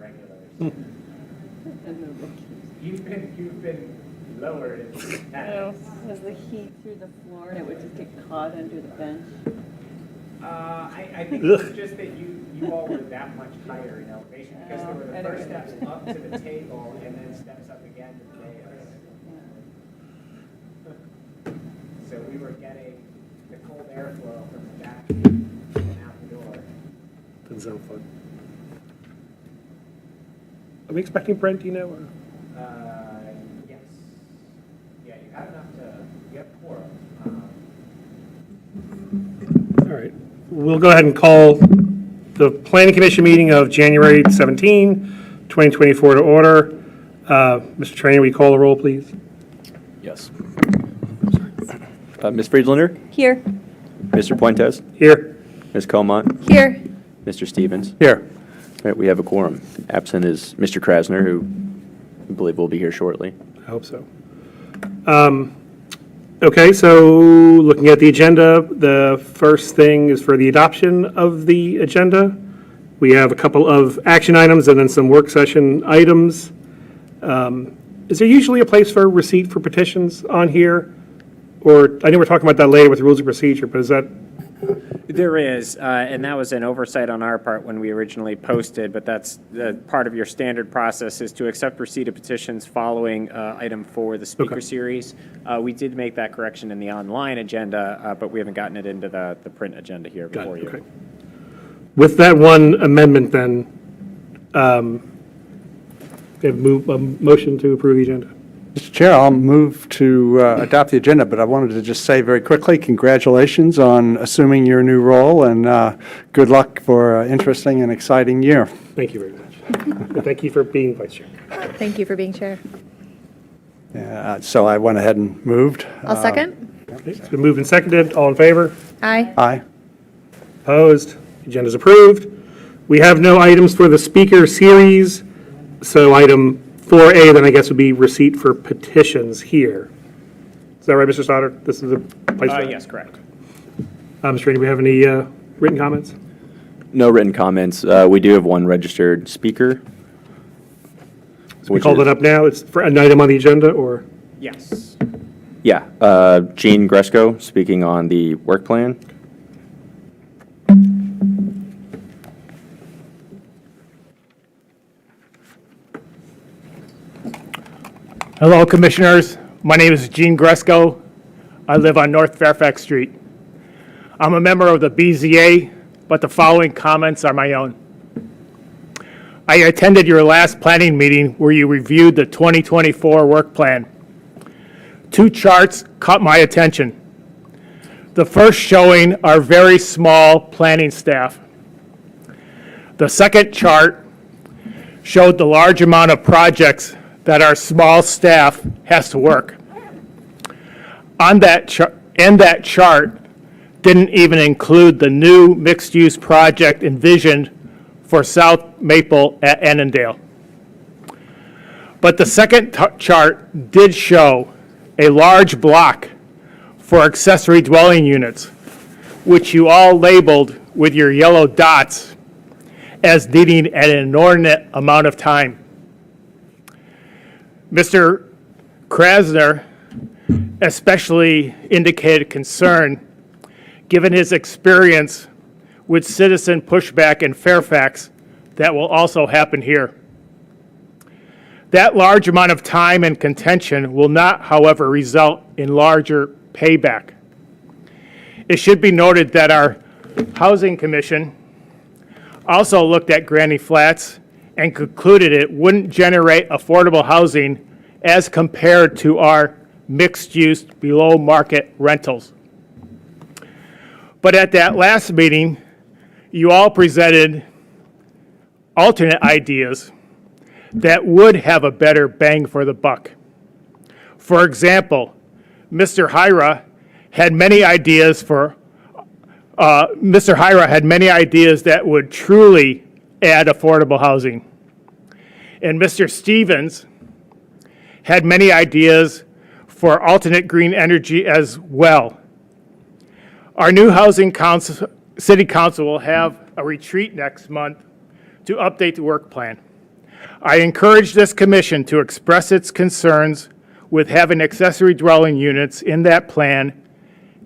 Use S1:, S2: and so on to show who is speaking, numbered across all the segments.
S1: regulars. You've been lowered in the past.
S2: Was the heat through the floor and it would just get caught under the bench?
S1: I think it's just that you all were that much higher in elevation because there were the first steps up to the table and then steps up again to the dais. So we were getting the cold airflow from the back and out the door.
S3: Doesn't sound fun. Are we expecting Brent, do you know? Or?
S1: Yes. Yeah, you have enough you have quorum.
S3: All right. We'll go ahead and call the Planning Commission meeting of January 17, 2024 to order. Mr. Trainer, will you call the roll, please?
S4: Yes. Ms. Friedlander?
S2: Here.
S4: Mr. Puentes?
S3: Here.
S4: Ms. Comont?
S2: Here.
S4: Mr. Stevens?
S3: Here.
S4: All right, we have a quorum. Absent is Mr. Krasner, who I believe will be here shortly.
S3: I hope so. Okay, so looking at the agenda, the first thing is for the adoption of the agenda. We have a couple of action items and then some work session items. Is there usually a place for receipt for petitions on here? Or, I know we're talking about that later with the rules of procedure, but is that,
S5: There is, and that was an oversight on our part when we originally posted, but that's part of your standard process is to accept receipt of petitions following item 4, the speaker
S3: Okay.
S5: series. We did make that correction in the online agenda, but we haven't gotten it into the print agenda here
S3: got
S5: before
S3: it,
S5: you.
S3: okay. With that one amendment then, we have a motion to approve the agenda.
S6: Mr. Chair, I'll move to adopt the agenda, but I wanted to just say very quickly, congratulations on assuming your new role, and good luck for an interesting and exciting year.
S3: Thank you very much. And thank you for being vice chair.
S7: Thank you for being chair.
S6: So I went ahead and moved.
S7: I'll second.
S3: Okay, it's been moved and seconded. All in favor?
S7: Aye.
S6: Aye.
S3: Opposed? Agenda's approved. We have no items for the speaker series, so item 4A then I guess would be receipt for petitions here. Is that right, Mr. Stoddard? This is the place for that?
S5: Yes, correct.
S3: Mr. Rainey, do we have any written comments?
S4: No written comments. We do have one registered speaker.
S3: So we call that up now? It's for an item on the agenda, or?
S5: Yes.
S4: Yeah, Gene Gresco speaking on the work plan.
S8: Hello, Commissioners. My name is Gene Gresco. I live on North Fairfax Street. I'm a member of the BZA, but the following comments are my own. I attended your last planning meeting where you reviewed the 2024 work plan. 2 charts caught my attention. The first showing our very small planning staff. The second chart showed the large amount of projects that our small staff has to work. On that that chart didn't even include the new mixed-use project envisioned for South Maple at Annandale. But the second chart did show a large block for accessory dwelling units, which you all labeled with your yellow dots as needing an inordinate amount of time. Mr. Krasner especially indicated concern, given his experience with citizen pushback in Fairfax, that will also happen here. That large amount of time and contention will not, however, result in larger payback. It should be noted that our Housing Commission also looked at Granny Flats and concluded it wouldn't generate affordable housing as compared to our mixed-use below-market rentals. But at that last meeting, you all presented alternate ideas that would have a better bang for the buck. For example, Mr. Hyra had many ideas that would truly add affordable housing. And Mr. Stevens had many ideas for alternate green energy as well. Our new Housing City Council will have a retreat next month to update the work plan. I encourage this commission to express its concerns with having accessory dwelling units in that plan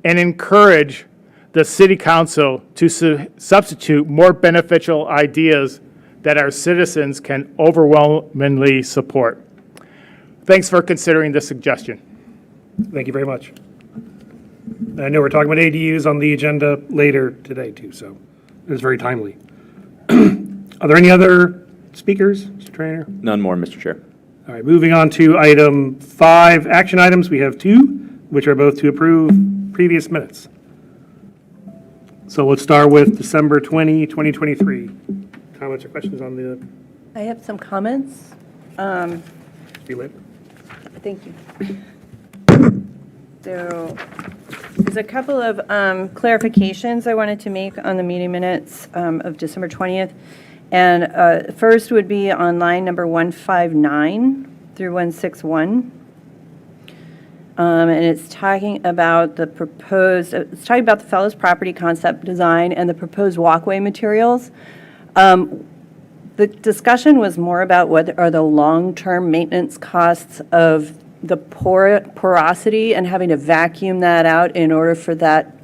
S8: and encourage the city council to substitute more beneficial ideas that our citizens can overwhelmingly support. Thanks for considering this suggestion.
S3: Thank you very much. I know we're talking about ADUs on the agenda later today, too, so it was very timely. Are there any other speakers, Mr. Trainer?
S4: None more, Mr. Chair.
S3: All right, moving on to item 5, action items. We have 2, which are both to approve previous minutes. So let's start with December 20, 2023. Comments or questions on the,
S2: I have some comments.
S3: be lit?
S2: Thank you. So there's a couple of clarifications I wanted to make on the meeting minutes of December 20th. And first would be on line number 159 through 161. And it's talking about the Fellows property concept design and the proposed walkway materials. The discussion was more about what are the long-term maintenance costs of the porosity and having to vacuum that out in order for that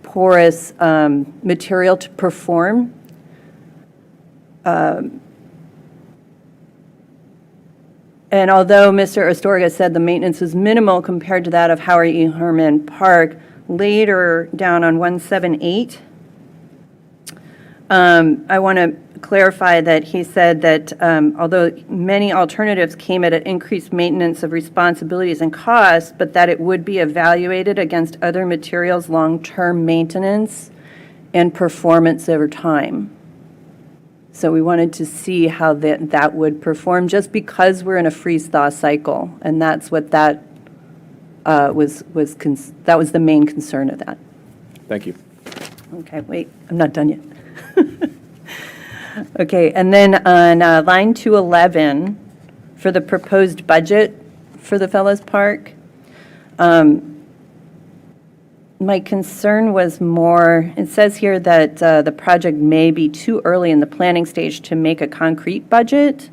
S2: porous material to perform. And although Mr. Astorga said the maintenance was minimal compared to that of Howard E. Herman Park, later down on 178, I want to clarify that he said that although many alternatives came at an increased maintenance of responsibilities and costs, but that it would be evaluated against other materials' long-term maintenance and performance over time. So we wanted to see how that would perform just because we're in a freeze-thaw cycle, and that's what that that was the main concern of that.
S4: Thank you.
S2: Okay, wait, I'm not done yet. Okay, and then on line 211, for the proposed budget for the Fellows Park, my concern was more, it says here that the project may be too early in the planning stage to make a concrete budget.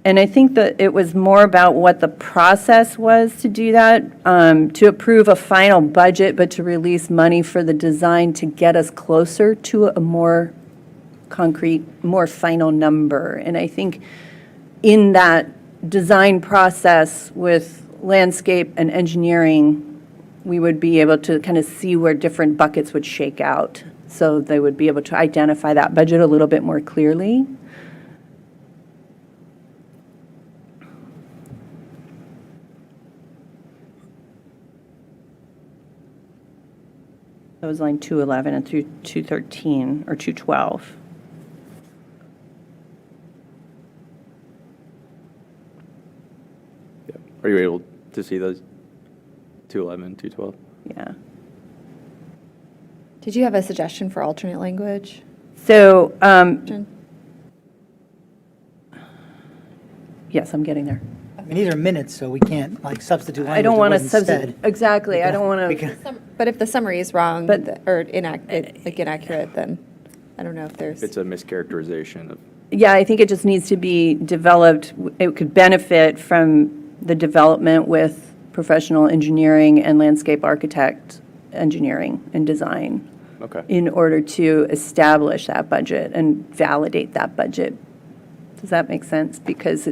S2: And I think that it was more about what the process was to do that, to approve a final budget, but to release money for the design to get us closer to a more concrete, more final number. And I think in that design process with landscape and engineering, we would be able to kind of see where different buckets would shake out. So they would be able to identify that budget a little bit more clearly. That was line 211 and through 213 or 212.
S4: Are you able to see those 211, 212?
S2: Yeah.
S7: Did you have a suggestion for alternate language?
S2: So,
S7: Jen?
S2: yes, I'm getting there.
S9: I mean, these are minutes, so we can't like substitute language.
S2: I don't
S9: that
S2: want to
S9: wasn't
S2: substitute,
S9: said.
S2: exactly, I don't want to,
S9: Because-
S7: But if the summary is wrong
S2: But-
S7: or inaccurate, then I don't know if there's.
S4: It's a mischaracterization of,
S2: yeah, I think it just needs to be developed. It could benefit from the development with professional engineering and landscape architect engineering and design
S4: okay.
S2: in order to establish that budget and validate that budget. Does that make sense? Because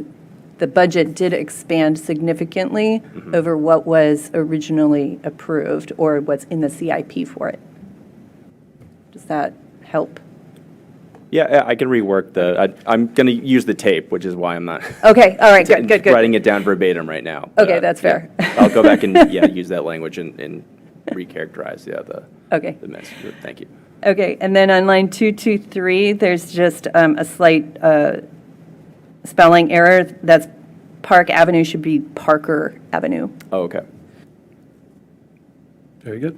S2: the budget did expand significantly over what was originally approved or what's in the CIP for it. Does that help?
S4: Yeah, I can rework I'm going to use the tape, which is why I'm not
S2: Okay, all right, good.
S4: writing it down verbatim right now. But,
S2: Okay, that's fair.
S4: yeah, I'll go back and, use that language and recharacterize,
S2: Okay.
S4: the message. Thank you.
S2: Okay, and then on line 223, there's just a slight spelling error. That's Park Avenue should be Parker Avenue.
S4: Oh, okay.
S3: Very good.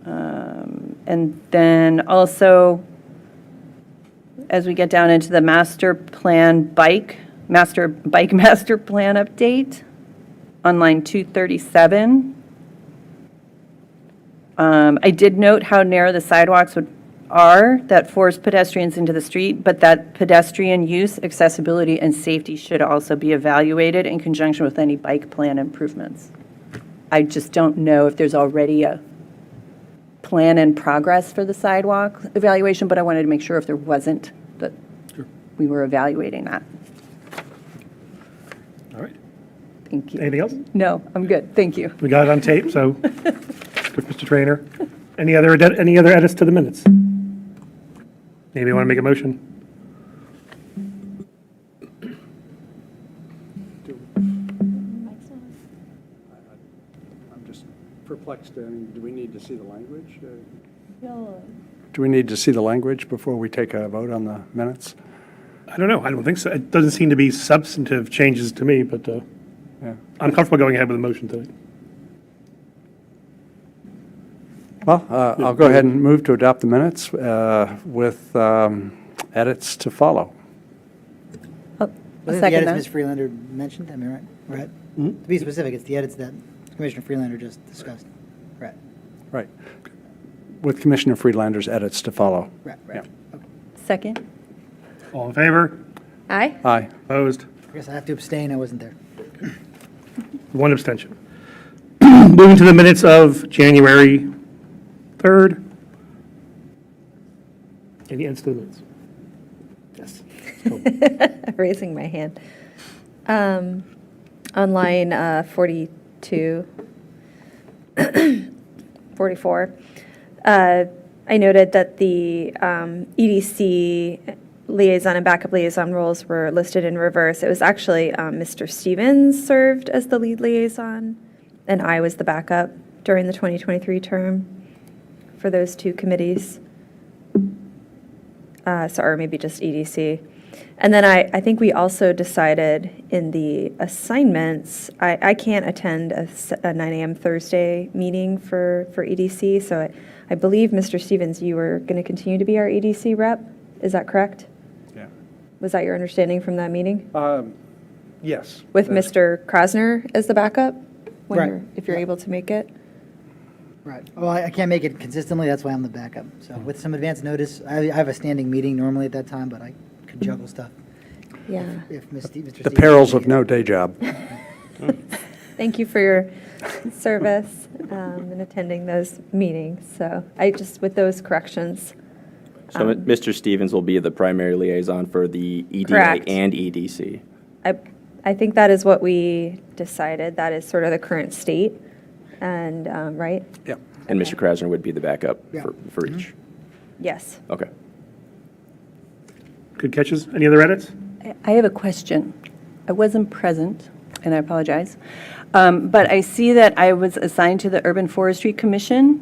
S2: And then also, as we get down into the master bike master plan update on line 237. I did note how narrow the sidewalks would are that force pedestrians into the street, but that pedestrian use, accessibility, and safety should also be evaluated in conjunction with any bike plan improvements. I just don't know if there's already a plan in progress for the sidewalk evaluation, but I wanted to make sure if there wasn't, that we were evaluating that.
S3: All right.
S2: Thank you.
S3: Anything else?
S2: No, I'm good. Thank you.
S3: We got it on tape, so, good, Mr. Trainer. Any other edits to the minutes? Maybe you want to make a motion?
S6: I'm just perplexed. I mean, do we need to see the language? Do we need to see the language before we take a vote on the minutes?
S3: I don't know. I don't think so. It doesn't seem to be substantive changes to me, but
S6: Yeah.
S3: I'm comfortable going ahead with the motion tonight.
S6: Well, I'll go ahead and move to adopt the minutes with edits to follow.
S2: I'll
S9: The
S2: second
S9: edits
S2: that.
S9: Ms. Freelander mentioned, am I right? Right. To be specific, it's the edits that Commissioner Freelander just discussed. Right,
S6: Right. With Commissioner Friedlander's edits to follow.
S9: right,
S6: Yeah.
S9: right. Okay.
S2: Second?
S3: All in favor?
S7: Aye.
S6: Aye.
S3: Opposed?
S9: I guess I have to abstain, I wasn't there.
S3: One abstention. Moving to the minutes of January 3rd. Any edits to the minutes? Yes.
S7: Raising my hand. On line 42, 44, I noted that the EDC liaison and backup liaison roles were listed in reverse. It was actually Mr. Stevens served as the lead liaison, and I was the backup during the 2023 term for those two committees. Or maybe just EDC. And then I think we also decided in the assignments, I can't attend a 9 a.m. Thursday meeting for EDC, so I believe, Mr. Stevens, you were going to continue to be our EDC rep. Is that correct?
S6: Yeah.
S7: Was that your understanding from that meeting?
S6: Yes.
S7: With Mr. Krasner as the backup? when
S9: Right.
S7: if you're able to make it?
S9: Right. Well, I can't make it consistently, that's why I'm the backup. So with some advance notice, I have a standing meeting normally at that time, but I could juggle stuff
S7: Yeah.
S9: if Mr. Stevens.
S6: The perils of no day job.
S7: Thank you for your service in attending those meetings. So I just, with those corrections.
S4: So Mr. Stevens will be the primary liaison for the EDA
S7: Correct.
S4: and EDC.
S7: I think that is what we decided. That is sort of the current state. And, right?
S6: Yep.
S4: And Mr. Krasner would be the backup
S9: Yeah.
S4: for each.
S7: Yes.
S4: Okay.
S3: Good catches. Any other edits?
S2: I have a question. I wasn't present, and I apologize. But I see that I was assigned to the Urban Forestry Commission,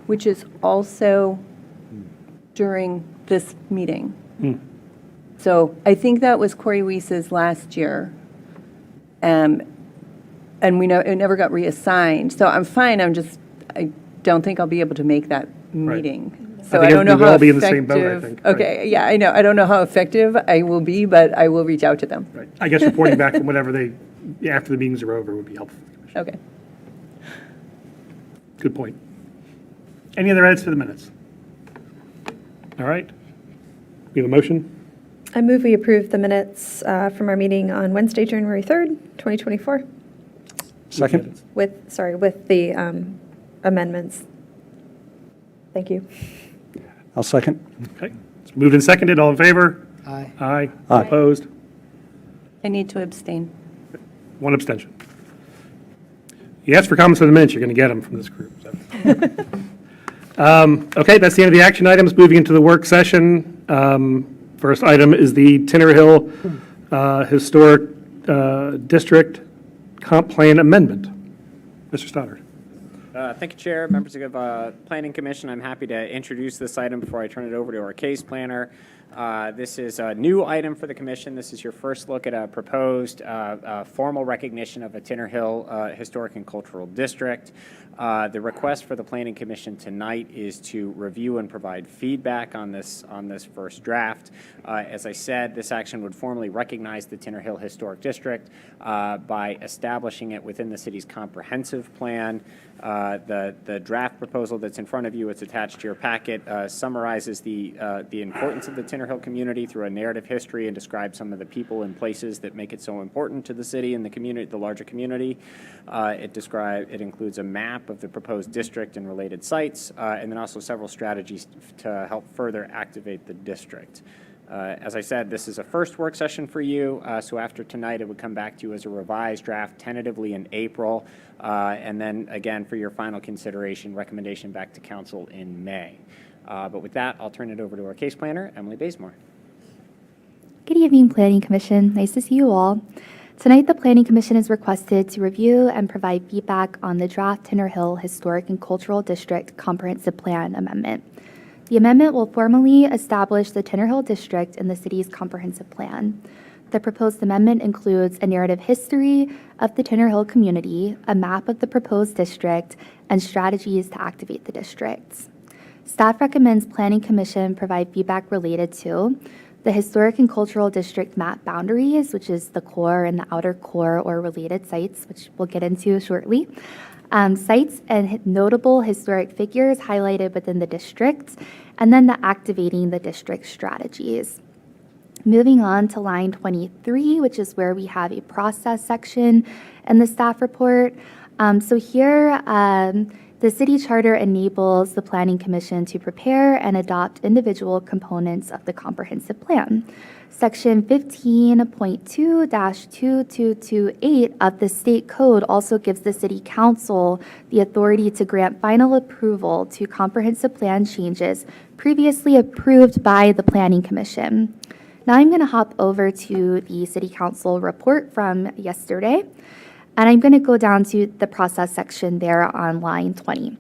S2: which is also during this meeting. So I think that was Corey Weiss's last year. And we know it never got reassigned. So I'm fine. I don't think I'll be able to make that meeting. So
S3: think
S2: I don't know
S3: we'll
S2: how
S3: all be in the same boat, I
S2: effective.
S3: think, right.
S2: Okay, yeah, I know. I don't know how effective I will be, but I will reach out to them.
S3: Right. I guess reporting back from whatever after the meetings are over would be helpful.
S2: Okay.
S3: Good point. Any other edits to the minutes? All right. We have a motion?
S7: I move we approve the minutes from our meeting on Wednesday, January 3rd, 2024,
S6: Second?
S7: with the amendments. Thank you.
S6: I'll second.
S3: Okay. It's moved and seconded. All in favor?
S9: Aye.
S3: Aye.
S6: Aye.
S3: Opposed?
S2: I need to abstain.
S3: One abstention. You ask for comments on the minutes, you're going to get them from this group. So. Okay, that's the end of the action items. Moving into the work session. First item is the Tinner Hill Historic District Comp Plan Amendment. Mr. Stoddard.
S5: Thank you, Chair. Members of Planning Commission, I'm happy to introduce this item before I turn it over to our case planner. This is a new item for the commission. This is your first look at a proposed formal recognition of a Tinner Hill Historic and Cultural District. The request for the Planning Commission tonight is to review and provide feedback on this first draft. As I said, this action would formally recognize the Tinner Hill Historic District by establishing it within the city's comprehensive plan. The draft proposal that's in front of you, it's attached to your packet, summarizes the importance of the Tinner Hill community through a narrative history and describes some of the people and places that make it so important to the city and the community, the larger community. It includes a map of the proposed district and related sites, and then also several strategies to help further activate the district. As I said, this is a first work session for you, so after tonight, it would come back to you as a revised draft tentatively in April, and then again for your final consideration, recommendation back to council in May. But with that, I'll turn it over to our case planner, Emily Bazemore.
S10: Good evening, Planning Commission. Nice to see you all. Tonight, the Planning Commission is requested to review and provide feedback on the draft Tinner Hill Historic and Cultural District Comprehensive Plan Amendment. The amendment will formally establish the Tinner Hill District in the city's comprehensive plan. The proposed amendment includes a narrative history of the Tinner Hill community, a map of the proposed district, and strategies to activate the districts. Staff recommends Planning Commission provide feedback related to the Historic and Cultural District map boundaries, which is the core and the outer core or related sites, which we'll get into shortly. Sites and notable historic figures highlighted within the district, and then the activating the district strategies. Moving on to line 23, which is where we have a process section in the staff report. So here, the city charter enables the Planning Commission to prepare and adopt individual components of the comprehensive plan. Section 15.2-2228 of the state code also gives the city council the authority to grant final approval to comprehensive plan changes previously approved by the Planning Commission. Now I'm going to hop over to the city council report from yesterday, and I'm going to go down to the process section there on line 20.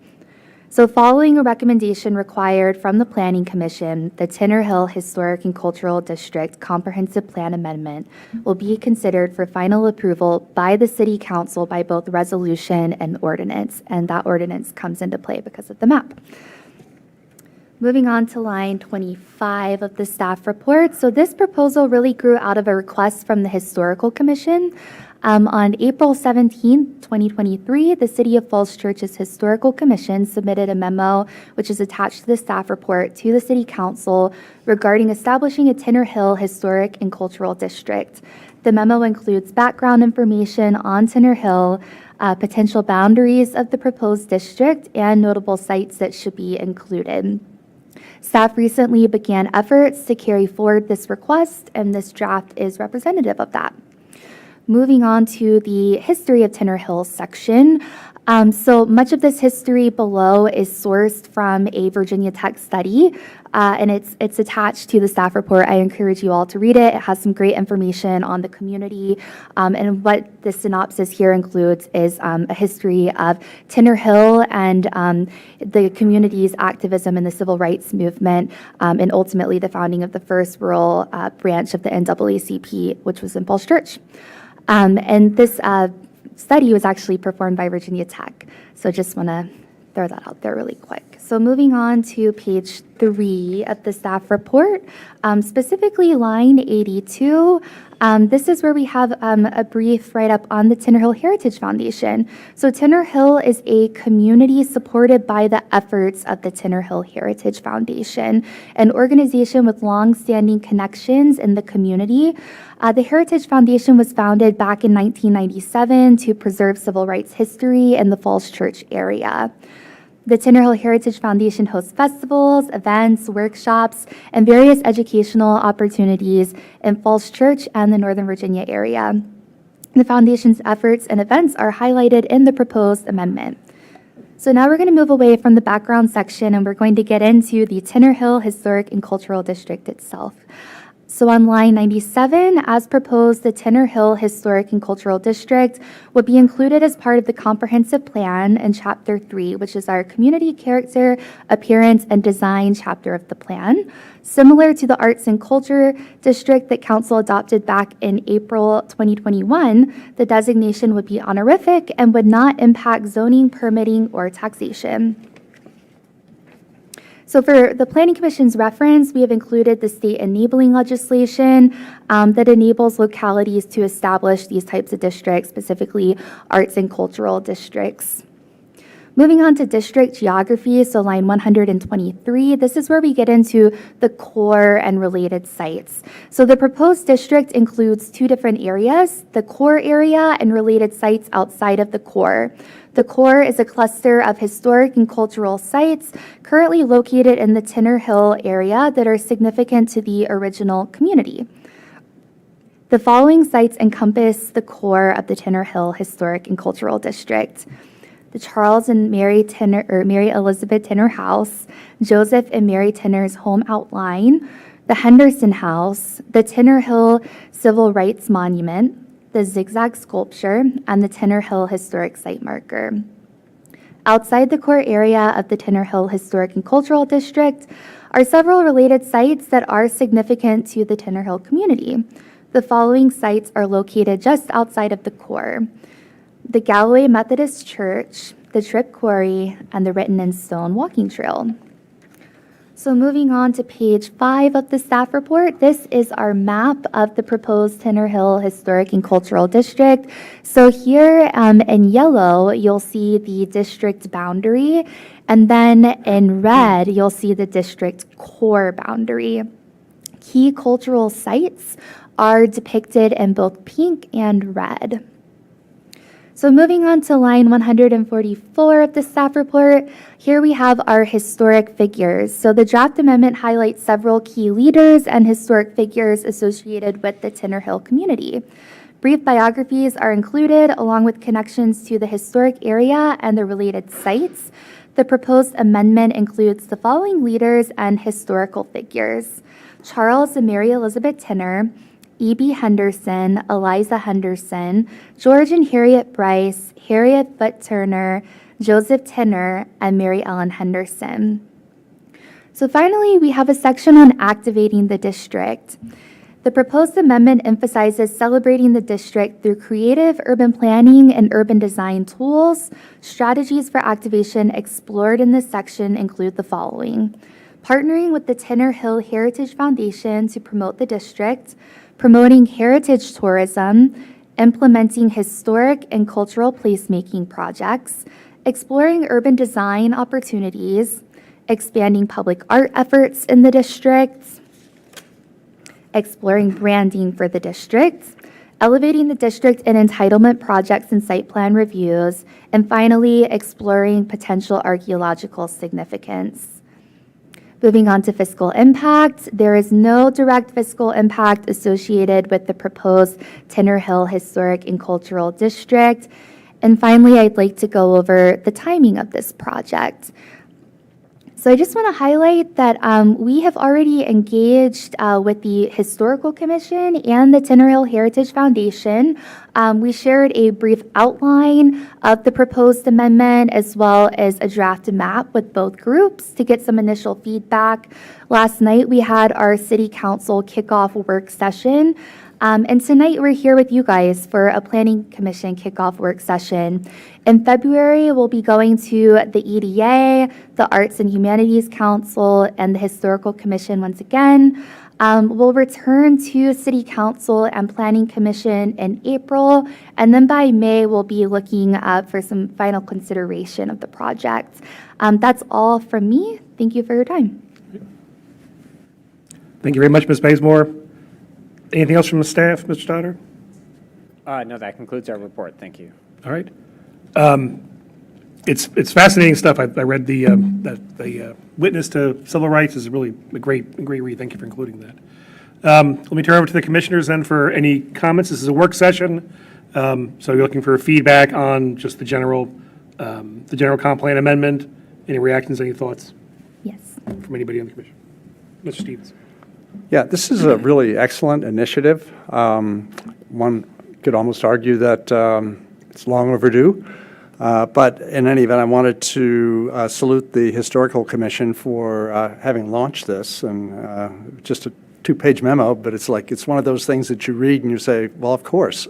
S10: So following a recommendation required from the Planning Commission, the Tinner Hill Historic and Cultural District Comprehensive Plan Amendment will be considered for final approval by the City Council by both resolution and ordinance, and that ordinance comes into play because of the map. Moving on to line 25 of the staff report. So this proposal really grew out of a request from the Historical Commission. On April 17, 2023, the City of Falls Church's Historical Commission submitted a memo, which is attached to the staff report, to the City Council regarding establishing a Tinner Hill Historic and Cultural District. The memo includes background information on Tinner Hill, potential boundaries of the proposed district, and notable sites that should be included. Staff recently began efforts to carry forward this request, and this draft is representative of that. Moving on to the history of Tinner Hill section. So much of this history below is sourced from a Virginia Tech study, and it's attached to the staff report. I encourage you all to read it. It has some great information on the community, and what the synopsis here includes is a history of Tinner Hill and the community's activism in the civil rights movement, and ultimately the founding of the first rural branch of the NAACP, which was in Falls Church. And this study was actually performed by Virginia Tech. So just want to throw that out there really quick. So moving on to page 3 of the staff report, specifically line 82. This is where we have a brief write-up on the Tinner Hill Heritage Foundation. So Tinner Hill is a community supported by the efforts of the Tinner Hill Heritage Foundation, an organization with long-standing connections in the community. The Heritage Foundation was founded back in 1997 to preserve civil rights history in the Falls Church area. The Tinner Hill Heritage Foundation hosts festivals, events, workshops, and various educational opportunities in Falls Church and the Northern Virginia area. The foundation's efforts and events are highlighted in the proposed amendment. So now we're going to move away from the background section, and we're going to get into the Tinner Hill Historic and Cultural District itself. So on line 97, as proposed, the Tinner Hill Historic and Cultural District would be included as part of the comprehensive plan in Chapter 3, which is our community character, appearance, and design chapter of the plan. Similar to the Arts and Culture District that Council adopted back in April 2021, the designation would be honorific and would not impact zoning, permitting, or taxation. So for the Planning Commission's reference, we have included the state enabling legislation that enables localities to establish these types of districts, specifically arts and cultural districts. Moving on to district geography, so line 123, this is where we get into the core and related sites. So the proposed district includes two different areas, the core area and related sites outside of the core. The core is a cluster of historic and cultural sites currently located in the Tinner Hill area that are significant to the original community. The following sites encompass the core of the Tinner Hill Historic and Cultural District: the Charles and Mary Elizabeth Tinner House, Joseph and Mary Tinner's home outline, the Henderson House, the Tinner Hill Civil Rights Monument, the Zigzag Sculpture, and the Tinner Hill Historic Site Marker. Outside the core area of the Tinner Hill Historic and Cultural District are several related sites that are significant to the Tinner Hill community. The following sites are located just outside of the core: the Galloway Methodist Church, the Tripp Quarry, and the Written in Stone Walking Trail. So moving on to page 5 of the staff report, this is our map of the proposed Tinner Hill Historic and Cultural District. So here in yellow, you'll see the district boundary, and then in red, you'll see the district core boundary. Key cultural sites are depicted in both pink and red. So moving on to line 144 of the staff report, here we have our historic figures. So the draft amendment highlights several key leaders and historic figures associated with the Tinner Hill community. Brief biographies are included along with connections to the historic area and the related sites. The proposed amendment includes the following leaders and historical figures: Charles and Mary Elizabeth Tinner, E.B. Henderson, Eliza Henderson, George and Harriet Bryce, Harriet Foote Turner, Joseph Tinner, and Mary Ellen Henderson. So finally, we have a section on activating the district. The proposed amendment emphasizes celebrating the district through creative urban planning and urban design tools. Strategies for activation explored in this section include the following: partnering with the Tinner Hill Heritage Foundation to promote the district, promoting heritage tourism, implementing historic and cultural placemaking projects, exploring urban design opportunities, expanding public art efforts in the district, exploring branding for the district, elevating the district in entitlement projects and site plan reviews, and finally, exploring potential archaeological significance. Moving on to fiscal impact, there is no direct fiscal impact associated with the proposed Tinner Hill Historic and Cultural District. And finally, I'd like to go over the timing of this project. So I just want to highlight that we have already engaged with the Historical Commission and the Tinner Hill Heritage Foundation. We shared a brief outline of the proposed amendment as well as a draft map with both groups to get some initial feedback. Last night, we had our City Council kickoff work session. And tonight we're here with you guys for a Planning Commission kickoff work session. In February, we'll be going to the EDA, the Arts and Humanities Council, and the Historical Commission once again. We'll return to City Council and Planning Commission in April, and then by May, we'll be looking for some final consideration of the project. That's all from me. Thank you for your time.
S3: Thank you very much, Ms. Bazemore. Anything else from the staff, Mr. Stoddard?
S5: No, that concludes our report. Thank you.
S3: All right. It's fascinating stuff. I read the Witness to Civil Rights is really a great read. Thank you for including that. Let me turn over to the commissioners then for any comments. This is a work session, so you're looking for feedback on just the general comp plan amendment. Any reactions, any thoughts
S10: Yes.
S3: from anybody on the commission? Mr. Stevens.
S6: Yeah, this is a really excellent initiative. One could almost argue that it's long overdue. But in any event, I wanted to salute the Historical Commission for having launched this, and just a two-page memo, but it's like, it's one of those things that you read and you say, well, of course.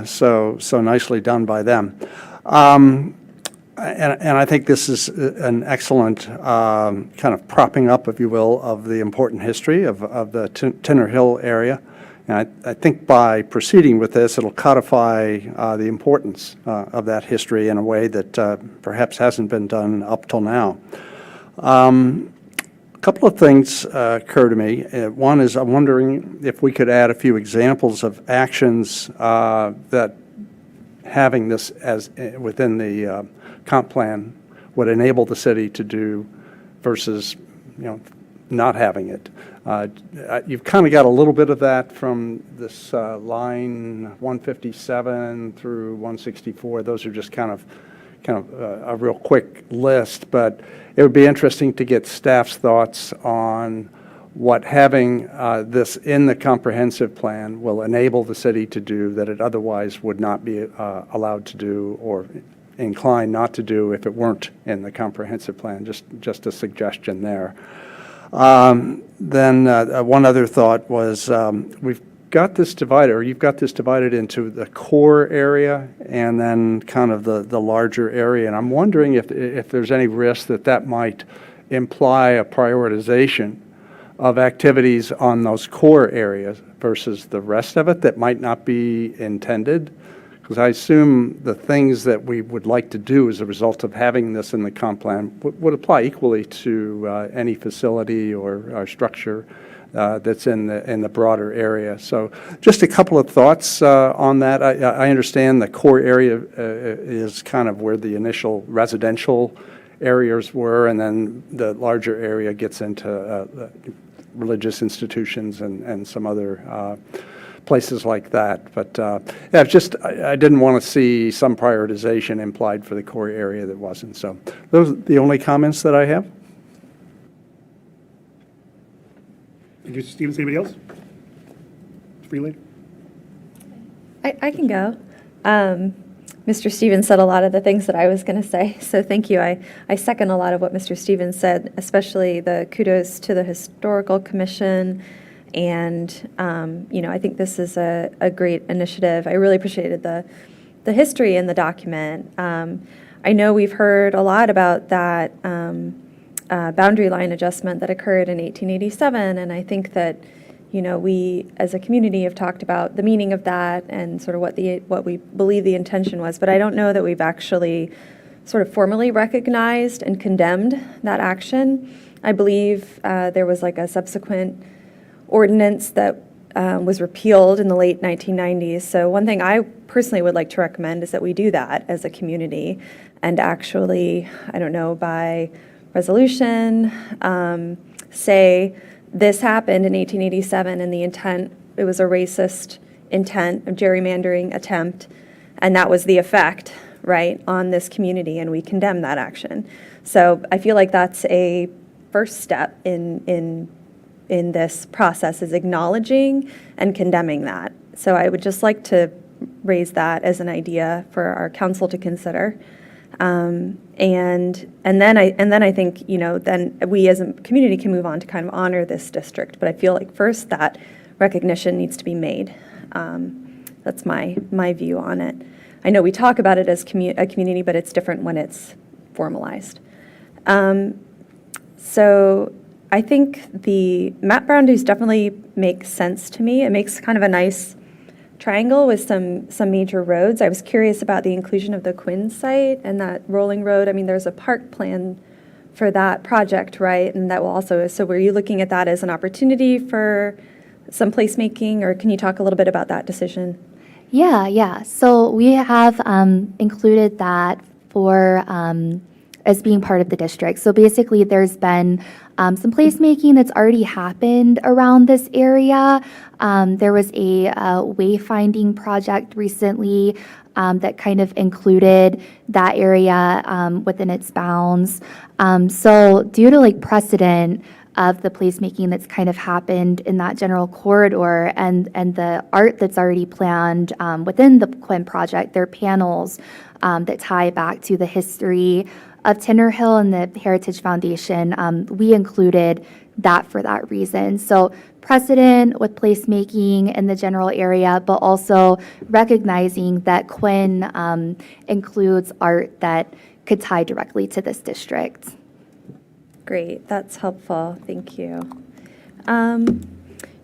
S6: So nicely done by them. And I think this is an excellent kind of propping up, if you will, of the important history of the Tinner Hill area. And I think by proceeding with this, it'll codify the importance of that history in a way that perhaps hasn't been done up till now. A couple of things occur to me. One is I'm wondering if we could add a few examples of actions that having this as within the comp plan would enable the city to do versus, not having it. You've kind of got a little bit of that from this line 157 through 164. Those are just kind of a real quick list, but it would be interesting to get staff's thoughts on what having this in the comprehensive plan will enable the city to do that it otherwise would not be allowed to do or inclined not to do if it weren't in the comprehensive plan. Just a suggestion there. Then one other thought was we've got this divided, or you've got this divided into the core area and then kind of the larger area. And I'm wondering if there's any risk that might imply a prioritization of activities on those core areas versus the rest of it that might not be intended. Because I assume the things that we would like to do as a result of having this in the comp plan would apply equally to any facility or structure that's in the broader area. So just a couple of thoughts on that. I understand the core area is kind of where the initial residential areas were, and then the larger area gets into religious institutions and some other places like that. But I didn't want to see some prioritization implied for the core area that wasn't. So those are the only comments that I have.
S3: Thank you, Mr. Stevens. Anybody else? Freeland?
S7: I can go. Mr. Stevens said a lot of the things that I was going to say, so thank you. I second a lot of what Mr. Stevens said, especially the kudos to the Historical Commission. And, I think this is a great initiative. I really appreciated the history in the document. I know we've heard a lot about that boundary line adjustment that occurred in 1887, and I think that, we as a community have talked about the meaning of that and sort of what we believe the intention was, but I don't know that we've actually sort of formally recognized and condemned that action. I believe there was like a subsequent ordinance that was repealed in the late 1990s. So one thing I personally would like to recommend is that we do that as a community and actually, I don't know, by resolution, say this happened in 1887 and the intent, it was a racist intent, of gerrymandering attempt, and that was the effect, right, on this community, and we condemn that action. So I feel like that's a first step in this process, is acknowledging and condemning that. So I would just like to raise that as an idea for our council to consider. And then I think, then we as a community can move on to kind of honor this district. But I feel like first that recognition needs to be made. That's my view on it. I know we talk about it as a community, but it's different when it's formalized. So I think the map boundaries definitely make sense to me. It makes kind of a nice triangle with some major roads. I was curious about the inclusion of the Quinn site and that rolling road. I mean, there's a park plan for that project, right? And that will also, so were you looking at that as an opportunity for some placemaking, or can you talk a little bit about that decision?
S10: Yeah. So we have included that for as being part of the district. So basically, there's been some placemaking that's already happened around this area. There was a wayfinding project recently that kind of included that area within its bounds. So due to precedent, of the placemaking that's kind of happened in that general corridor and the art that's already planned within the Quinn project. There are panels that tie back to the history of Tinner Hill and the Heritage Foundation. We included that for that reason. So precedent with placemaking in the general area, but also recognizing that Quinn includes art that could tie directly to this district.
S7: Great, that's helpful, thank you.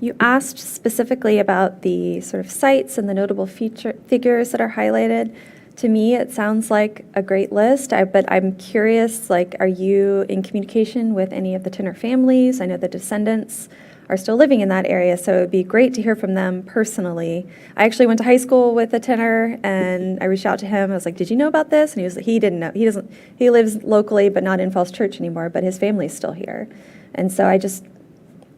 S7: You asked specifically about the sort of sites and the notable figures that are highlighted. To me, it sounds like a great list, but I'm curious, like, are you in communication with any of the Tinner families? I know the descendants are still living in that area, so it would be great to hear from them personally. I actually went to high school with a Tinner, and I reached out to him. I was like, "Did you know about this?" And he didn't know. He lives locally, but not in Falls Church anymore. But his family's still here, and so I just,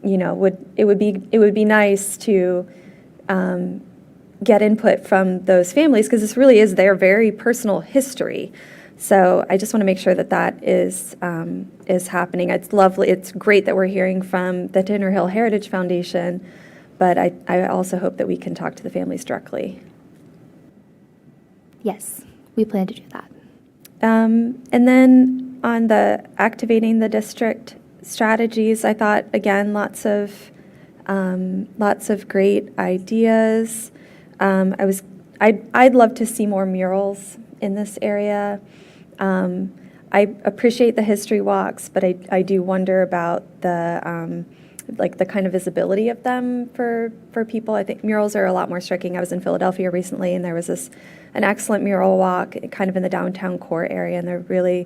S7: it would be nice to get input from those families, because this really is their very personal history. So I just want to make sure that that is happening. It's lovely. It's great that we're hearing from the Tinner Hill Heritage Foundation, but I also hope that we can talk to the families directly.
S10: Yes, we plan to do that.
S7: And then on the activating the district strategies, I thought, again, lots of great ideas. I'd love to see more murals in this area. I appreciate the history walks, but I do wonder about the the kind of visibility of them for people. I think murals are a lot more striking. I was in Philadelphia recently, and there was an excellent mural walk kind of in the downtown core area, and they're really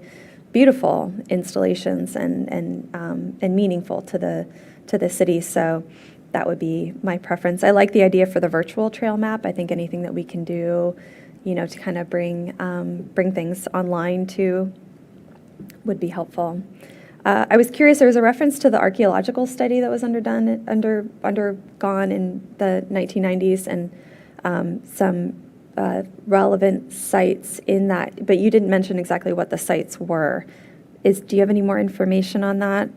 S7: beautiful installations and meaningful to the city. So that would be my preference. I like the idea for the virtual trail map. I think anything that we can do, to kind of bring things online too would be helpful. I was curious, there was a reference to the archaeological study that was undergone in the 1990s, and some relevant sites in that, but you didn't mention exactly what the sites were. Do you have any more information on that?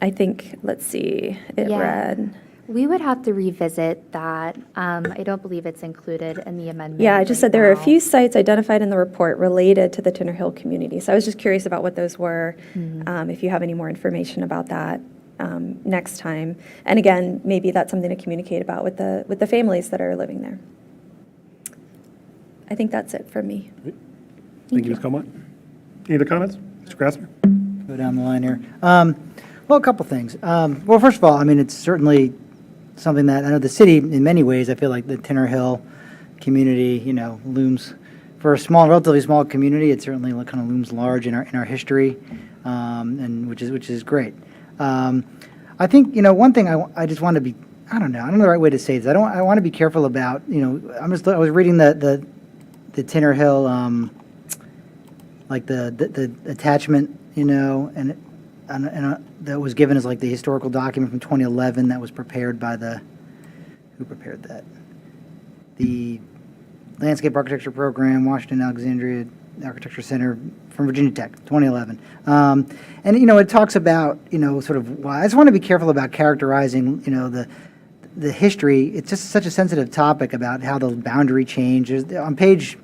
S7: I think, let's see, it read.
S10: We would have to revisit that. I don't believe it's included in the amendment.
S7: Yeah, I just
S10: right
S7: said there are a
S10: now.
S7: few sites identified in the report related to the Tinner Hill community. So I was just curious about what those were, if you have any more information about that next time. And again, maybe that's something to communicate about with the families that are living there. I think that's it for me.
S3: Thank you, Ms. Comont. Any other comments? Mr. Grassmer?
S9: Go down the line here. Well, a couple things. Well, first of all, I mean, it's certainly something that I know the city, in many ways, I feel like the Tinner Hill community, looms for a relatively small community. It certainly kind of looms large in our history, and which is great. I think one thing I just want to be, I don't know the right way to say this. I want to be careful about I was reading the Tinner Hill like the attachment and that was given as like the historical document from 2011 that was prepared by who prepared that? The Landscape Architecture Program, Washington Alexandria Architecture Center from Virginia Tech, 2011. And it talks about sort of why. I just want to be careful about characterizing the history. It's just such a sensitive topic about how the boundary changes. On page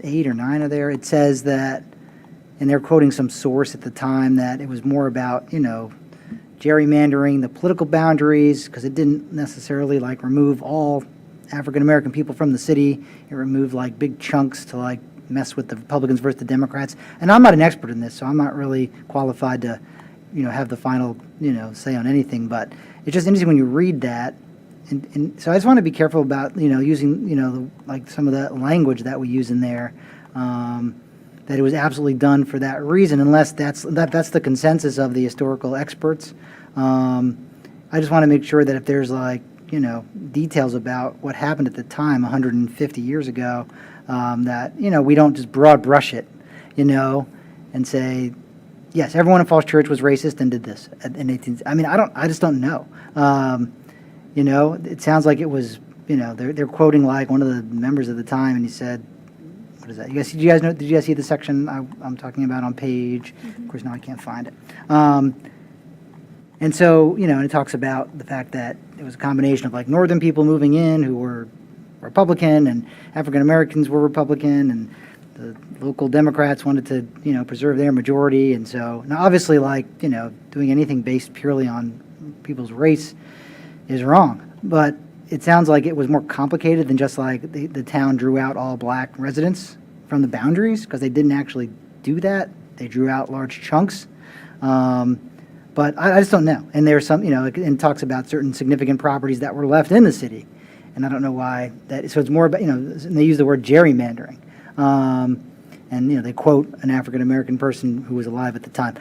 S9: 8 or 9 of there, it says that, and they're quoting some source at the time, that it was more about, gerrymandering the political boundaries, because it didn't necessarily remove all African American people from the city. It removed big chunks to mess with the Republicans versus the Democrats. And I'm not an expert in this, so I'm not really qualified to, have the final, say on anything. But it's just interesting when you read that. And so I just want to be careful about, using, some of the language that we use in there. That it was absolutely done for that reason, unless that's the consensus of the historical experts. I just want to make sure that if there's details about what happened at the time 150 years ago, that we don't just broad brush it, and say, yes, everyone in Falls Church was racist and did this in 18. I mean, I just don't know. It sounds like it was, they're quoting one of the members at the time, and he said, what is that? Did you guys see the section I'm talking about on page? Of course, now I can't find it. And so, and it talks about the fact that it was a combination of like northern people moving in who were Republican and African Americans were Republican, and the local Democrats wanted to, preserve their majority. And so now obviously doing anything based purely on people's race is wrong. But it sounds like it was more complicated than just like the town drew out all black residents from the boundaries, because they didn't actually do that. They drew out large chunks. But I just don't know. And there's some, and it talks about certain significant properties that were left in the city. And I don't know why that, so it's more about, and they use the word gerrymandering. And, they quote an African-American person who was alive at the time.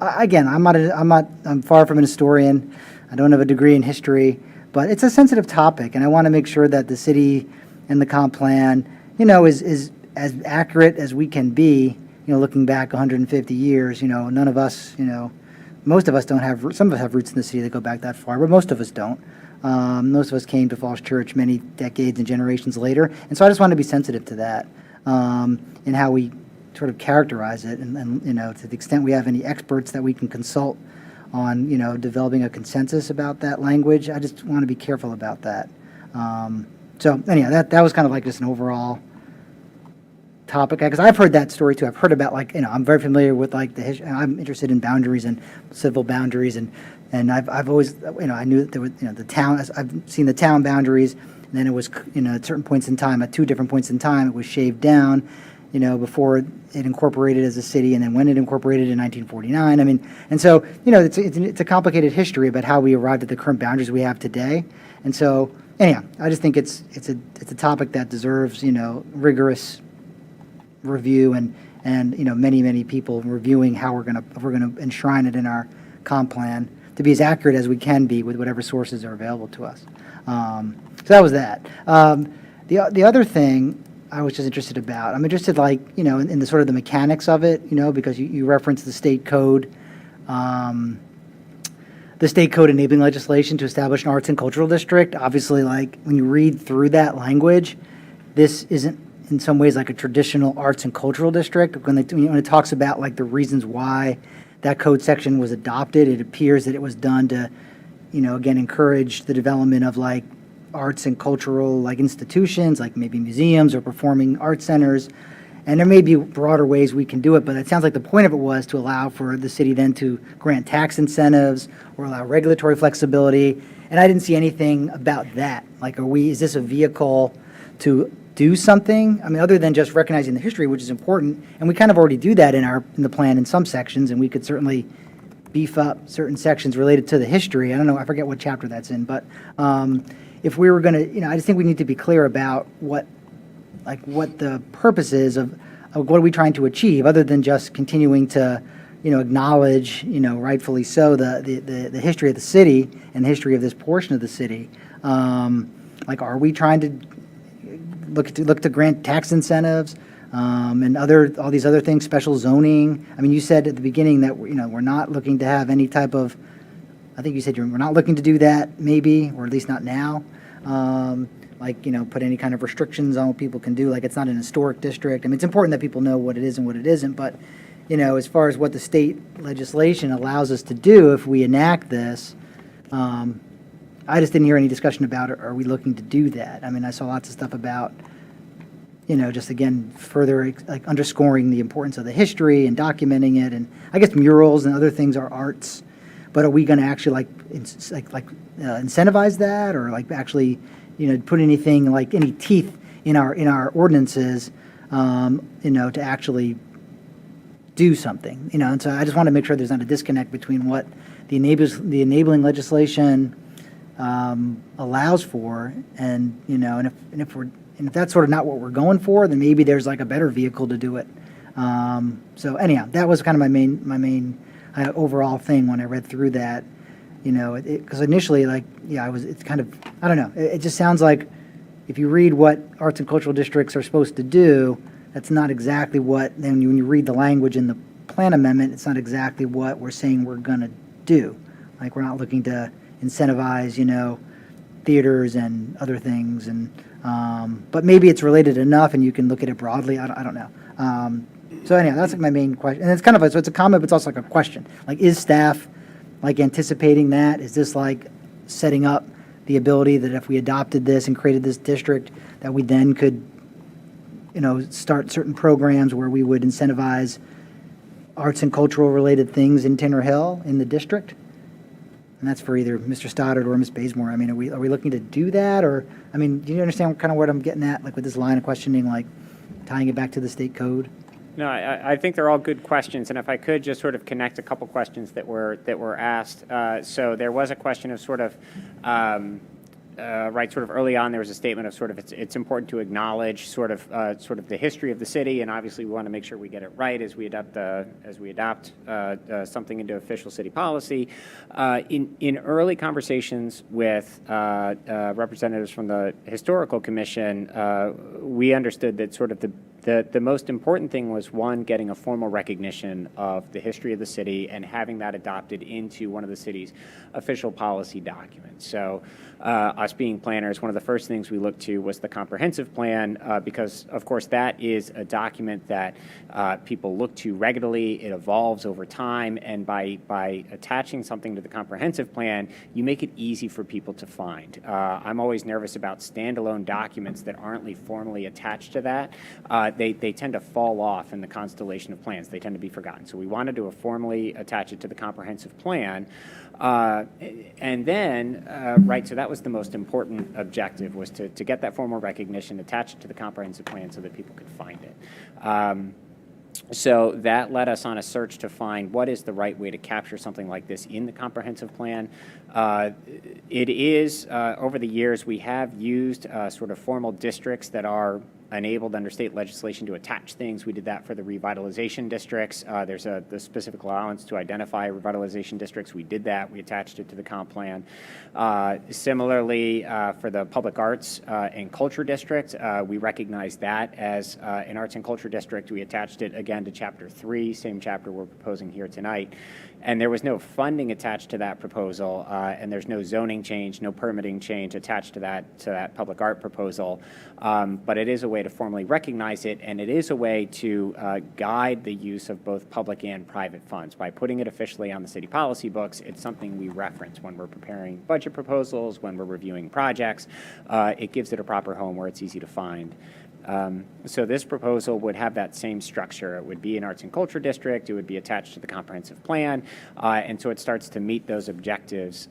S9: Again, I'm far from an historian. I don't have a degree in history, but it's a sensitive topic. And I want to make sure that the city and the comp plan, is as accurate as we can be, looking back 150 years, none of us, most of us don't have, some of us have roots in the city that go back that far, but most of us don't. Most of us came to Falls Church many decades and generations later. And so I just want to be sensitive to that in how we sort of characterize it. And to the extent we have any experts that we can consult on, developing a consensus about that language, I just want to be careful about that. So anyhow, that was kind of like just an overall topic, because I've heard that story too. I've heard about I'm very familiar with the history. I'm interested in boundaries and civil boundaries, and I've always I knew that there was the town. I've seen the town boundaries, and then it was at certain points in time, at two different points in time, it was shaved down, before it incorporated as a city, and then when it incorporated in 1949. I mean, and so it's a complicated history about how we arrived at the current boundaries we have today, and so anyhow, I just think it's a topic that deserves rigorous review and many people reviewing how we're gonna enshrine it in our comp plan to be as accurate as we can be with whatever sources are available to us. So that was that. The other thing I was just interested about, I'm interested in the sort of the mechanics of it, because you referenced the state code enabling legislation to establish an arts and cultural district. Obviously, when you read through that language, this isn't in some ways like a traditional arts and cultural district. When it talks about the reasons why that code section was adopted, it appears that it was done to, again, encourage the development of arts and cultural institutions, like maybe museums or performing arts centers. And there may be broader ways we can do it, but it sounds like the point of it was to allow for the city then to grant tax incentives or allow regulatory flexibility. And I didn't see anything about that. Is this a vehicle to do something? I mean, other than just recognizing the history, which is important, and we kind of already do that in the plan in some sections, and we could certainly beef up certain sections related to the history. I don't know, I forget what chapter that's in, but if we were going to, I just think we need to be clear about what the purpose is of what are we trying to achieve, other than just continuing to, acknowledge, rightfully so, the history of the city and the history of this portion of the city. Are we trying to look to grant tax incentives and all these other things, special zoning? I mean, you said at the beginning that we're not looking to have any type of, I think you said we're not looking to do that, maybe, or at least not now. Put any kind of restrictions on what people can do. It's not an historic district. I mean, it's important that people know what it is and what it isn't. But as far as what the state legislation allows us to do, if we enact this, I just didn't hear any discussion about it. Are we looking to do that? I mean, I saw lots of stuff about, just again, further underscoring the importance of the history and documenting it. And I guess murals and other things are arts, but are we going to actually incentivize that, or actually, put anything any teeth in our ordinances, to actually do something, And so I just want to make sure there's not a disconnect between what the enabling legislation allows for, and if that's sort of not what we're going for, then maybe there's a better vehicle to do it. So anyhow, that was kind of my main overall thing when I read through that, because initially, it's kind of, I don't know, it just sounds like if you read what arts and cultural districts are supposed to do, that's not exactly what, then when you read the language in the plan amendment, it's not exactly what we're saying we're going to do. We're not looking to incentivize, theaters and other things, and but maybe it's related enough, and you can look at it broadly. I don't know. So anyhow, that's my main question, and it's kind of so it's a comment, but it's also a question. Is staff like anticipating that? Is this like setting up the ability that if we adopted this and created this district, that we then could, start certain programs where we would incentivize arts and cultural related things in Tinner Hill in the district? And that's for either Mr. Stoddard or Ms. Bazemore. I mean, are we looking to do that? Or, I mean, do you understand kind of what I'm getting at, like with this line of questioning, like tying it back to the state code?
S5: No, I think they're all good questions, and if I could just sort of connect a couple questions that were asked. So there was a question of sort of, sort of early on, there was a statement of sort of it's important to acknowledge sort of the history of the city, and obviously we want to make sure we get it right as we adopt something into official city policy. In early conversations with representatives from the Historical Commission, we understood that sort of the most important thing was, one, getting a formal recognition of the history of the city and having that adopted into one of the city's official policy documents. So us being planners, one of the first things we looked to was the comprehensive plan, because, of course, that is a document that people look to regularly. It evolves over time, and by attaching something to the comprehensive plan, you make it easy for people to find. I'm always nervous about standalone documents that aren't formally attached to that. They tend to fall off in the constellation of plans. They tend to be forgotten. So we wanted to formally attach it to the comprehensive plan. And then, so that was the most important objective, was to get that formal recognition, attach it to the comprehensive plan so that people could find it. So that led us on a search to find what is the right way to capture something like this in the comprehensive plan. It is, over the years, we have used sort of formal districts that are enabled under state legislation to attach things. We did that for the revitalization districts. There's the specific allowance to identify revitalization districts. We did that. We attached it to the comp plan. Similarly, for the public arts and culture district, we recognized that as an arts and culture district. We attached it again to Chapter 3, same chapter we're proposing here tonight. And there was no funding attached to that proposal, and there's no zoning change, no permitting change attached to that public art proposal. But it is a way to formally recognize it, and it is a way to guide the use of both public and private funds. By putting it officially on the city policy books, it's something we reference when we're preparing budget proposals, when we're reviewing projects. It gives it a proper home where it's easy to find. So this proposal would have that same structure. It would be an arts and culture district. It would be attached to the comprehensive plan, and so it starts to meet those objectives.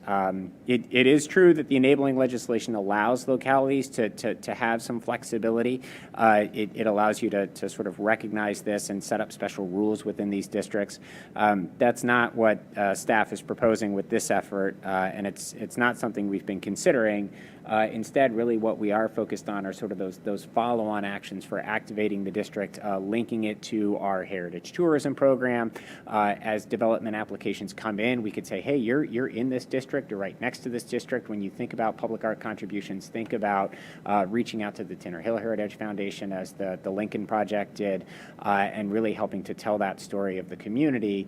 S5: It is true that the enabling legislation allows localities to have some flexibility. It allows you to sort of recognize this and set up special rules within these districts. That's not what staff is proposing with this effort, and it's not something we've been considering. Instead, really what we are focused on are sort of those follow-on actions for activating the district, linking it to our heritage tourism program. As development applications come in, we could say, hey, you're in this district or right next to this district. When you think about public art contributions, think about reaching out to the Tinner Hill Heritage Foundation, as the Lincoln Project did, and really helping to tell that story of the community,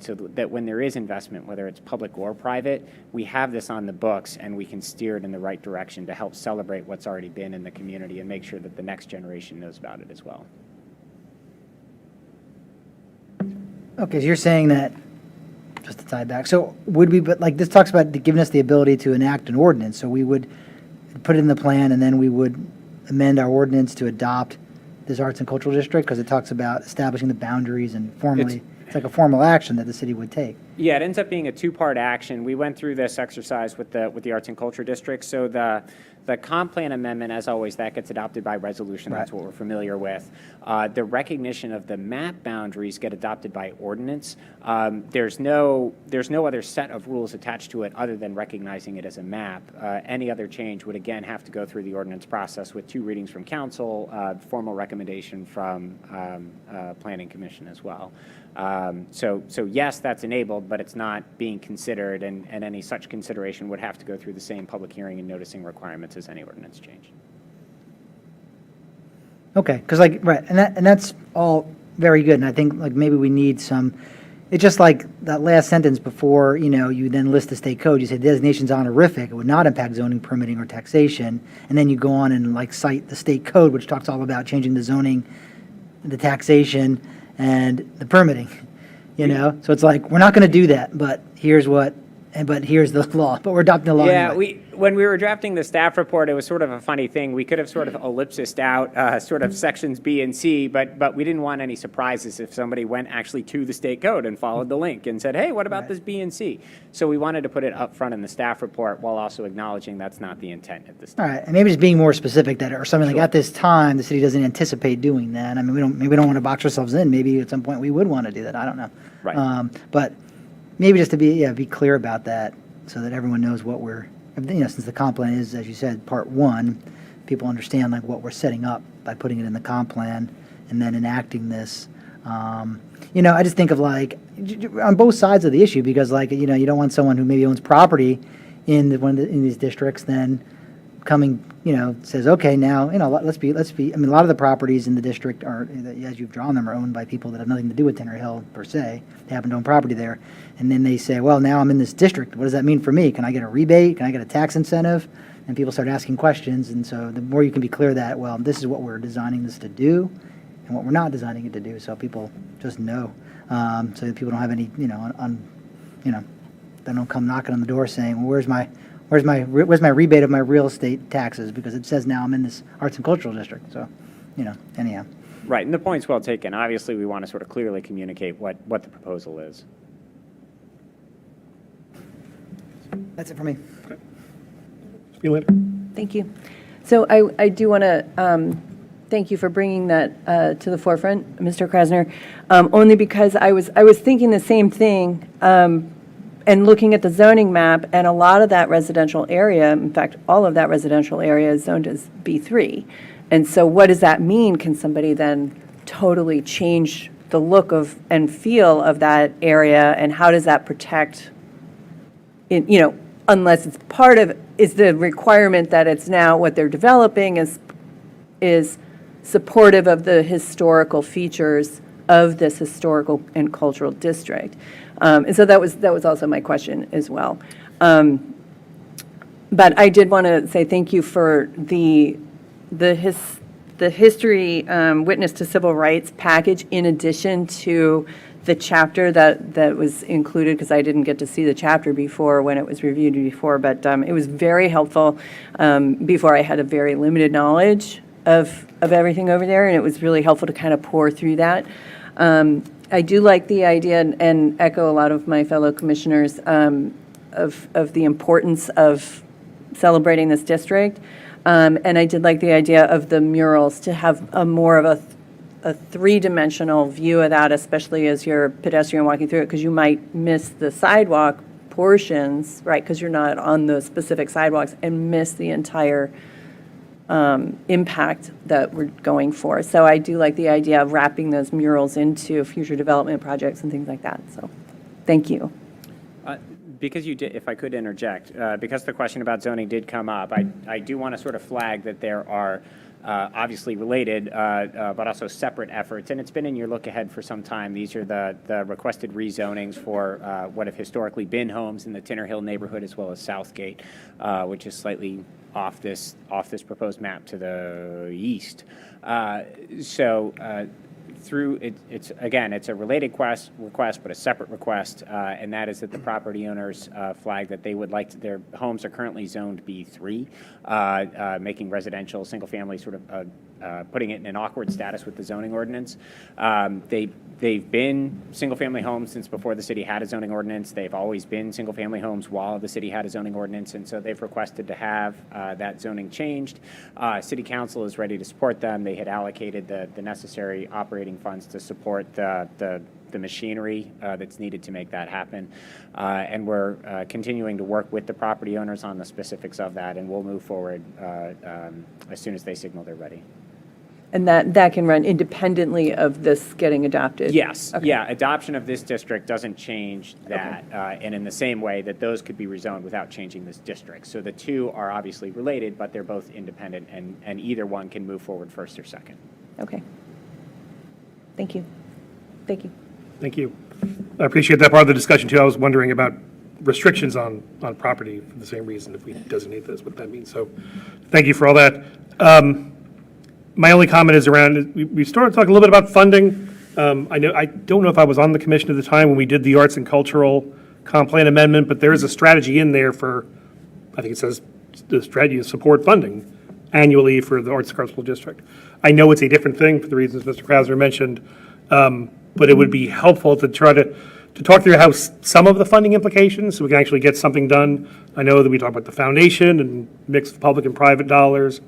S5: so that when there is investment, whether it's public or private, we have this on the books and we can steer it in the right direction to help celebrate what's already been in the community and make sure that the next generation knows about it as well.
S9: Okay, so you're saying that, just to tie it back, so would we, but like this talks about giving us the ability to enact an ordinance, so we would put it in the plan and then we would amend our ordinance to adopt this arts and cultural district, because it talks about establishing the boundaries and formally, it's like a formal action that the city would take.
S5: Yeah, it ends up being a two-part action. We went through this exercise with the Arts and Culture District. So the comp plan amendment, as always, that gets adopted by resolution. That's what we're familiar with. The recognition of the map boundaries get adopted by ordinance. There's no other set of rules attached to it other than recognizing it as a map. Any other change would again have to go through the ordinance process with 2 readings from council, formal recommendation from Planning Commission as well. So yes, that's enabled, but it's not being considered, and any such consideration would have to go through the same public hearing and noticing requirements as any ordinance change.
S9: Okay, because and that's all very good, and I think like maybe we need some. It's just like that last sentence before, you then list the state code. You say designation's honorific. It would not impact zoning, permitting, or taxation, and then you go on and cite the state code, which talks all about changing the zoning, the taxation, and the permitting. you know? So it's like, we're not going to do that, but here's the law, but we're adopting the law
S5: Yeah,
S9: anyway.
S5: when we were drafting the staff report, it was sort of a funny thing. We could have sort of ellipsised out sort of sections B and C, but we didn't want any surprises if somebody went actually to the state code and followed the link and said, hey, what about this B and C? So we wanted to put it up front in the staff report while also acknowledging that's not the intent at this
S9: All
S5: time.
S9: right, and maybe just being more specific that, or something like, at this time, the city doesn't anticipate doing that. I mean, maybe we don't want to box ourselves in. Maybe at some point we would want to do that. I don't know.
S5: Right.
S9: But maybe just to be clear about that, so that everyone knows what we're, since the comp plan is, as you said, part one, people understand like what we're setting up by putting it in the comp plan and then enacting this. I just think of like, on both sides of the issue, because like, you don't want someone who maybe owns property in in these districts then coming, says, okay, now, let's be, I mean, a lot of the properties in the district are, as you've drawn them, are owned by people that have nothing to do with Tinner Hill per se. They happen to own property there. And then they say, well, now I'm in this district. What does that mean for me? Can I get a rebate? Can I get a tax incentive? And people start asking questions. And so the more you can be clear that, well, this is what we're designing this to do and what we're not designing it to do. So people just know. So that people don't have any, they don't come knocking on the door saying, well, where's my rebate of my real estate taxes, because it says now I'm in this arts and cultural district. So, anyhow.
S5: Right, and the point's well taken. Obviously, we want to sort of clearly communicate what the proposal is.
S9: That's it for me.
S3: Yolanda?
S2: Thank you. So I do want to thank you for bringing that to the forefront, Mr. Krasner, only because I was thinking the same thing and looking at the zoning map, and a lot of that residential area, in fact, all of that residential area is zoned as B3. And so what does that mean? Can somebody then totally change the look of and feel of that area, and how does that protect, unless it's part of, is the requirement that it's now what they're developing is supportive of the historical features of this historical and cultural district. And so that was also my question as well. But I did want to say thank you for the history witness to civil rights package, in addition to the chapter that was included, because I didn't get to see the chapter before when it was reviewed before, but it was very helpful. Before, I had a very limited knowledge of everything over there, and it was really helpful to kind of pour through that. I do like the idea, and echo a lot of my fellow commissioners, of the importance of celebrating this district. And I did like the idea of the murals, to have a more of a three-dimensional view of that, especially as you're pedestrian walking through it, because you might miss the sidewalk portions, right, because you're not on those specific sidewalks, and miss the entire impact that we're going for. So I do like the idea of wrapping those murals into future development projects and things like that. So thank you.
S5: Because you did, if I could interject, because the question about zoning did come up, I do want to sort of flag that there are obviously related, but also separate efforts, and it's been in your look ahead for some time. These are the requested rezonings for what have historically been homes in the Tinner Hill neighborhood, as well as Southgate, which is slightly off this proposed map to the east. Through it's again, it's a related request, but a separate request, and that is that the property owners flag that they would like to, their homes are currently zoned B3, making residential single-family sort of putting it in an awkward status with the zoning ordinance. They've been single-family homes since before the city had a zoning ordinance. They've always been single-family homes while the city had a zoning ordinance, and so they've requested to have that zoning changed. City Council is ready to support them. They had allocated the necessary operating funds to support the machinery that's needed to make that happen. And we're continuing to work with the property owners on the specifics of that, and we'll move forward as soon as they signal they're ready.
S2: And that can run independently of this getting adopted?
S5: Yes,
S2: Okay.
S5: yeah, adoption of this district doesn't change that, and in the same way that those could be rezoned without changing this district. So the two are obviously related, but they're both independent, and either one can move forward first or second.
S2: Okay. Thank you. Thank you.
S3: Thank you. I appreciate that part of the discussion, too. I was wondering about restrictions on property for the same reason, if we designate this, what that means. So thank you for all that. My only comment is around, we started talking a little bit about funding, I don't know if I was on the commission at the time when we did the arts and cultural comp plan amendment, but there is a strategy in there for, I think it says, the strategy to support funding annually for the arts and cultural district. I know it's a different thing for the reasons Mr. Krasner mentioned, but it would be helpful to try to talk through how some of the funding implications, so we can actually get something done. I know that we talk about the foundation and mix of public and private dollars,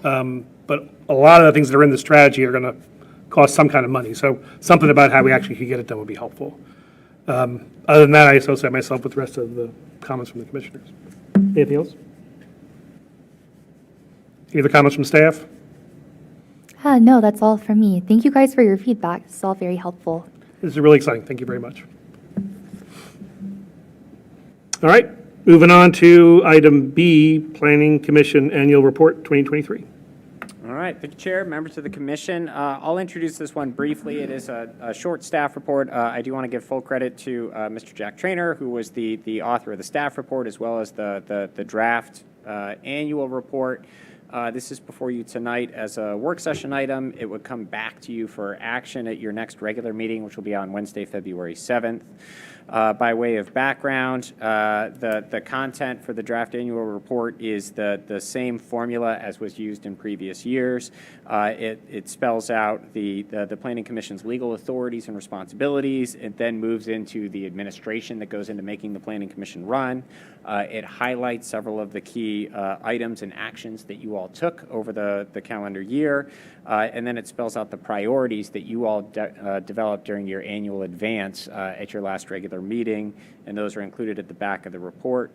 S3: but a lot of the things that are in the strategy are going to cost some kind of money. So something about how we actually could get it done would be helpful. Other than that, I associate myself with the rest of the comments from the commissioners. Anything else? Any other comments from staff?
S10: No, that's all from me. Thank you guys for your feedback. It's all very helpful.
S3: This is really exciting. Thank you very much. All right, moving on to item B, Planning Commission Annual Report 2023.
S5: All right, thank you, Chair, members of the commission. I'll introduce this one briefly. It is a short staff report. I do want to give full credit to Mr. Jack Trainer, who was the author of the staff report, as well as the draft annual report. This is before you tonight as a work session item. It would come back to you for action at your next regular meeting, which will be on Wednesday, February 7th. By way of background, the content for the draft annual report is the same formula as was used in previous years. It spells out the Planning Commission's legal authorities and responsibilities. It then moves into the administration that goes into making the Planning Commission run. It highlights several of the key items and actions that you all took over the calendar year. And then it spells out the priorities that you all developed during your annual advance at your last regular meeting, and those are included at the back of the report.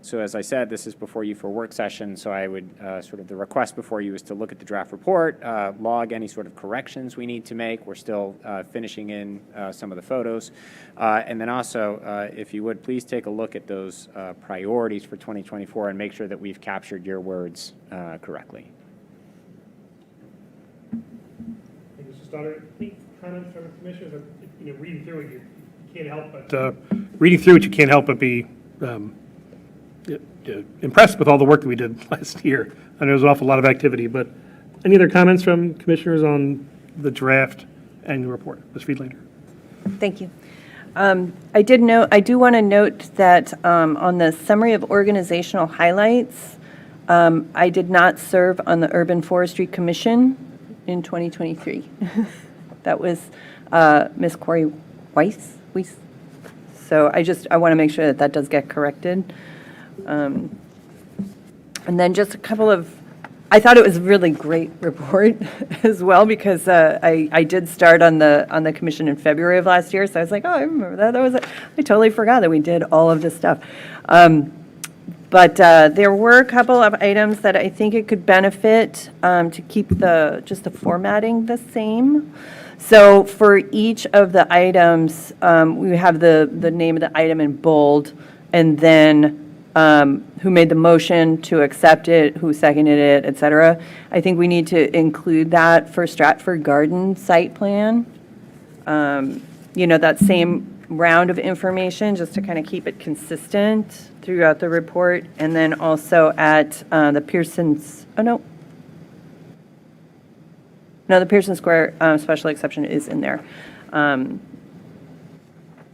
S5: So as I said, this is before you for work session, so I would, sort of the request before you is to look at the draft report, log any sort of corrections we need to make. We're still finishing in some of the photos. And then also, if you would, please take a look at those priorities for 2024 and make sure that we've captured your words correctly.
S3: Thank you, Mr. Stoddard. Any comments from the commissioners? Reading through it, you can't help but reading through it, you can't help but be impressed with all the work that we did last year. I know there was an awful lot of activity, but any other comments from commissioners on the draft annual report? Ms. Friedlander.
S2: Thank you. I do want to note that on the summary of organizational highlights, I did not serve on the Urban Forestry Commission in 2023. That was Ms. Corey Weiss. So I want to make sure that does get corrected. And then just a couple of, I thought it was a really great report as well, because I did start on the commission in February of last year, so I was like, oh, I remember that. I totally forgot that we did all of this stuff. But there were a couple of items that I think it could benefit to keep just the formatting the same. So for each of the items, we have the name of the item in bold, and then who made the motion to accept it, who seconded it, et cetera. I think we need to include that for Stratford Garden site plan. That same round of information, just to kind of keep it consistent throughout the report. And then also at the Pearson's, the Pearson Square special exception is in there.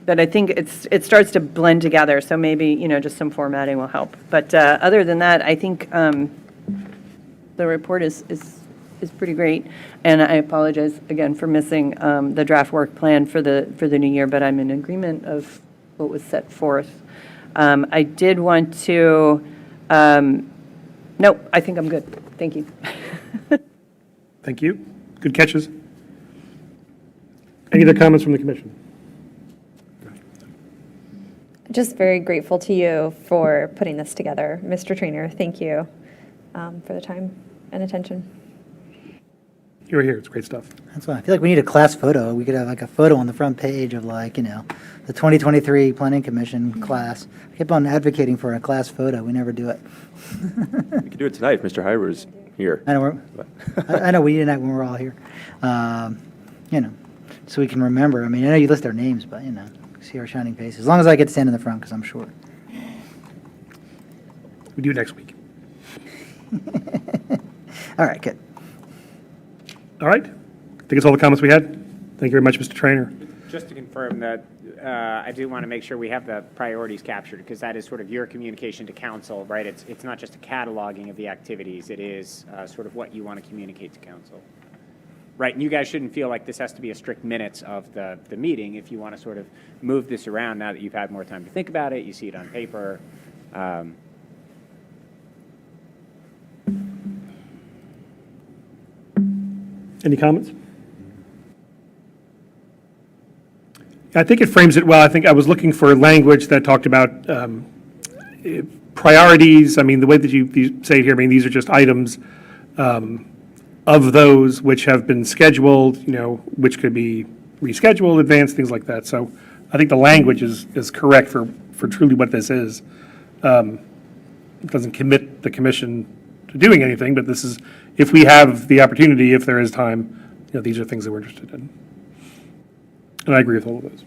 S2: But I think it starts to blend together, so maybe, just some formatting will help. But other than that, I think the report is pretty great. And I apologize again for missing the draft work plan for the new year, but I'm in agreement of what was set forth. I did want to, I think I'm good. Thank you.
S3: Thank you. Good catches. Any other comments from the commission?
S7: Just very grateful to you for putting this together. Mr. Trainer, thank you for the time and attention.
S3: You're here. It's great stuff.
S9: That's why I feel like we need a class photo. We could have like a photo on the front page of the 2023 Planning Commission class. I keep on advocating for a class photo. We never do it.
S4: We could do it tonight if Mr. Hyber's here.
S9: I know I know we did that when we're all here. So we can remember. I know you list our names, but see our shining faces. As long as I get to stand in the front, because I'm short.
S3: We do next week.
S9: All right, good.
S3: All right. I think it's all the comments we had. Thank you very much, Mr. Trainer.
S5: Just to confirm that, I do want to make sure we have the priorities captured, because that is sort of your communication to council, right? It's not just a cataloging of the activities, it is sort of what you want to communicate to council. Right, and you guys shouldn't feel like this has to be a strict minutes of the meeting. If you want to sort of move this around now that you've had more time to think about it, you see it on paper.
S3: Any comments? I think it frames it well. I think I was looking for language that talked about priorities. I mean, the way that you say it here, I mean, these are just items of those which have been scheduled, which could be rescheduled, advanced, things like that. So I think the language is correct for truly what this is. It doesn't commit the commission to doing anything, but this is, if we have the opportunity, if there is time, these are things that we're interested in. And I agree with all of those.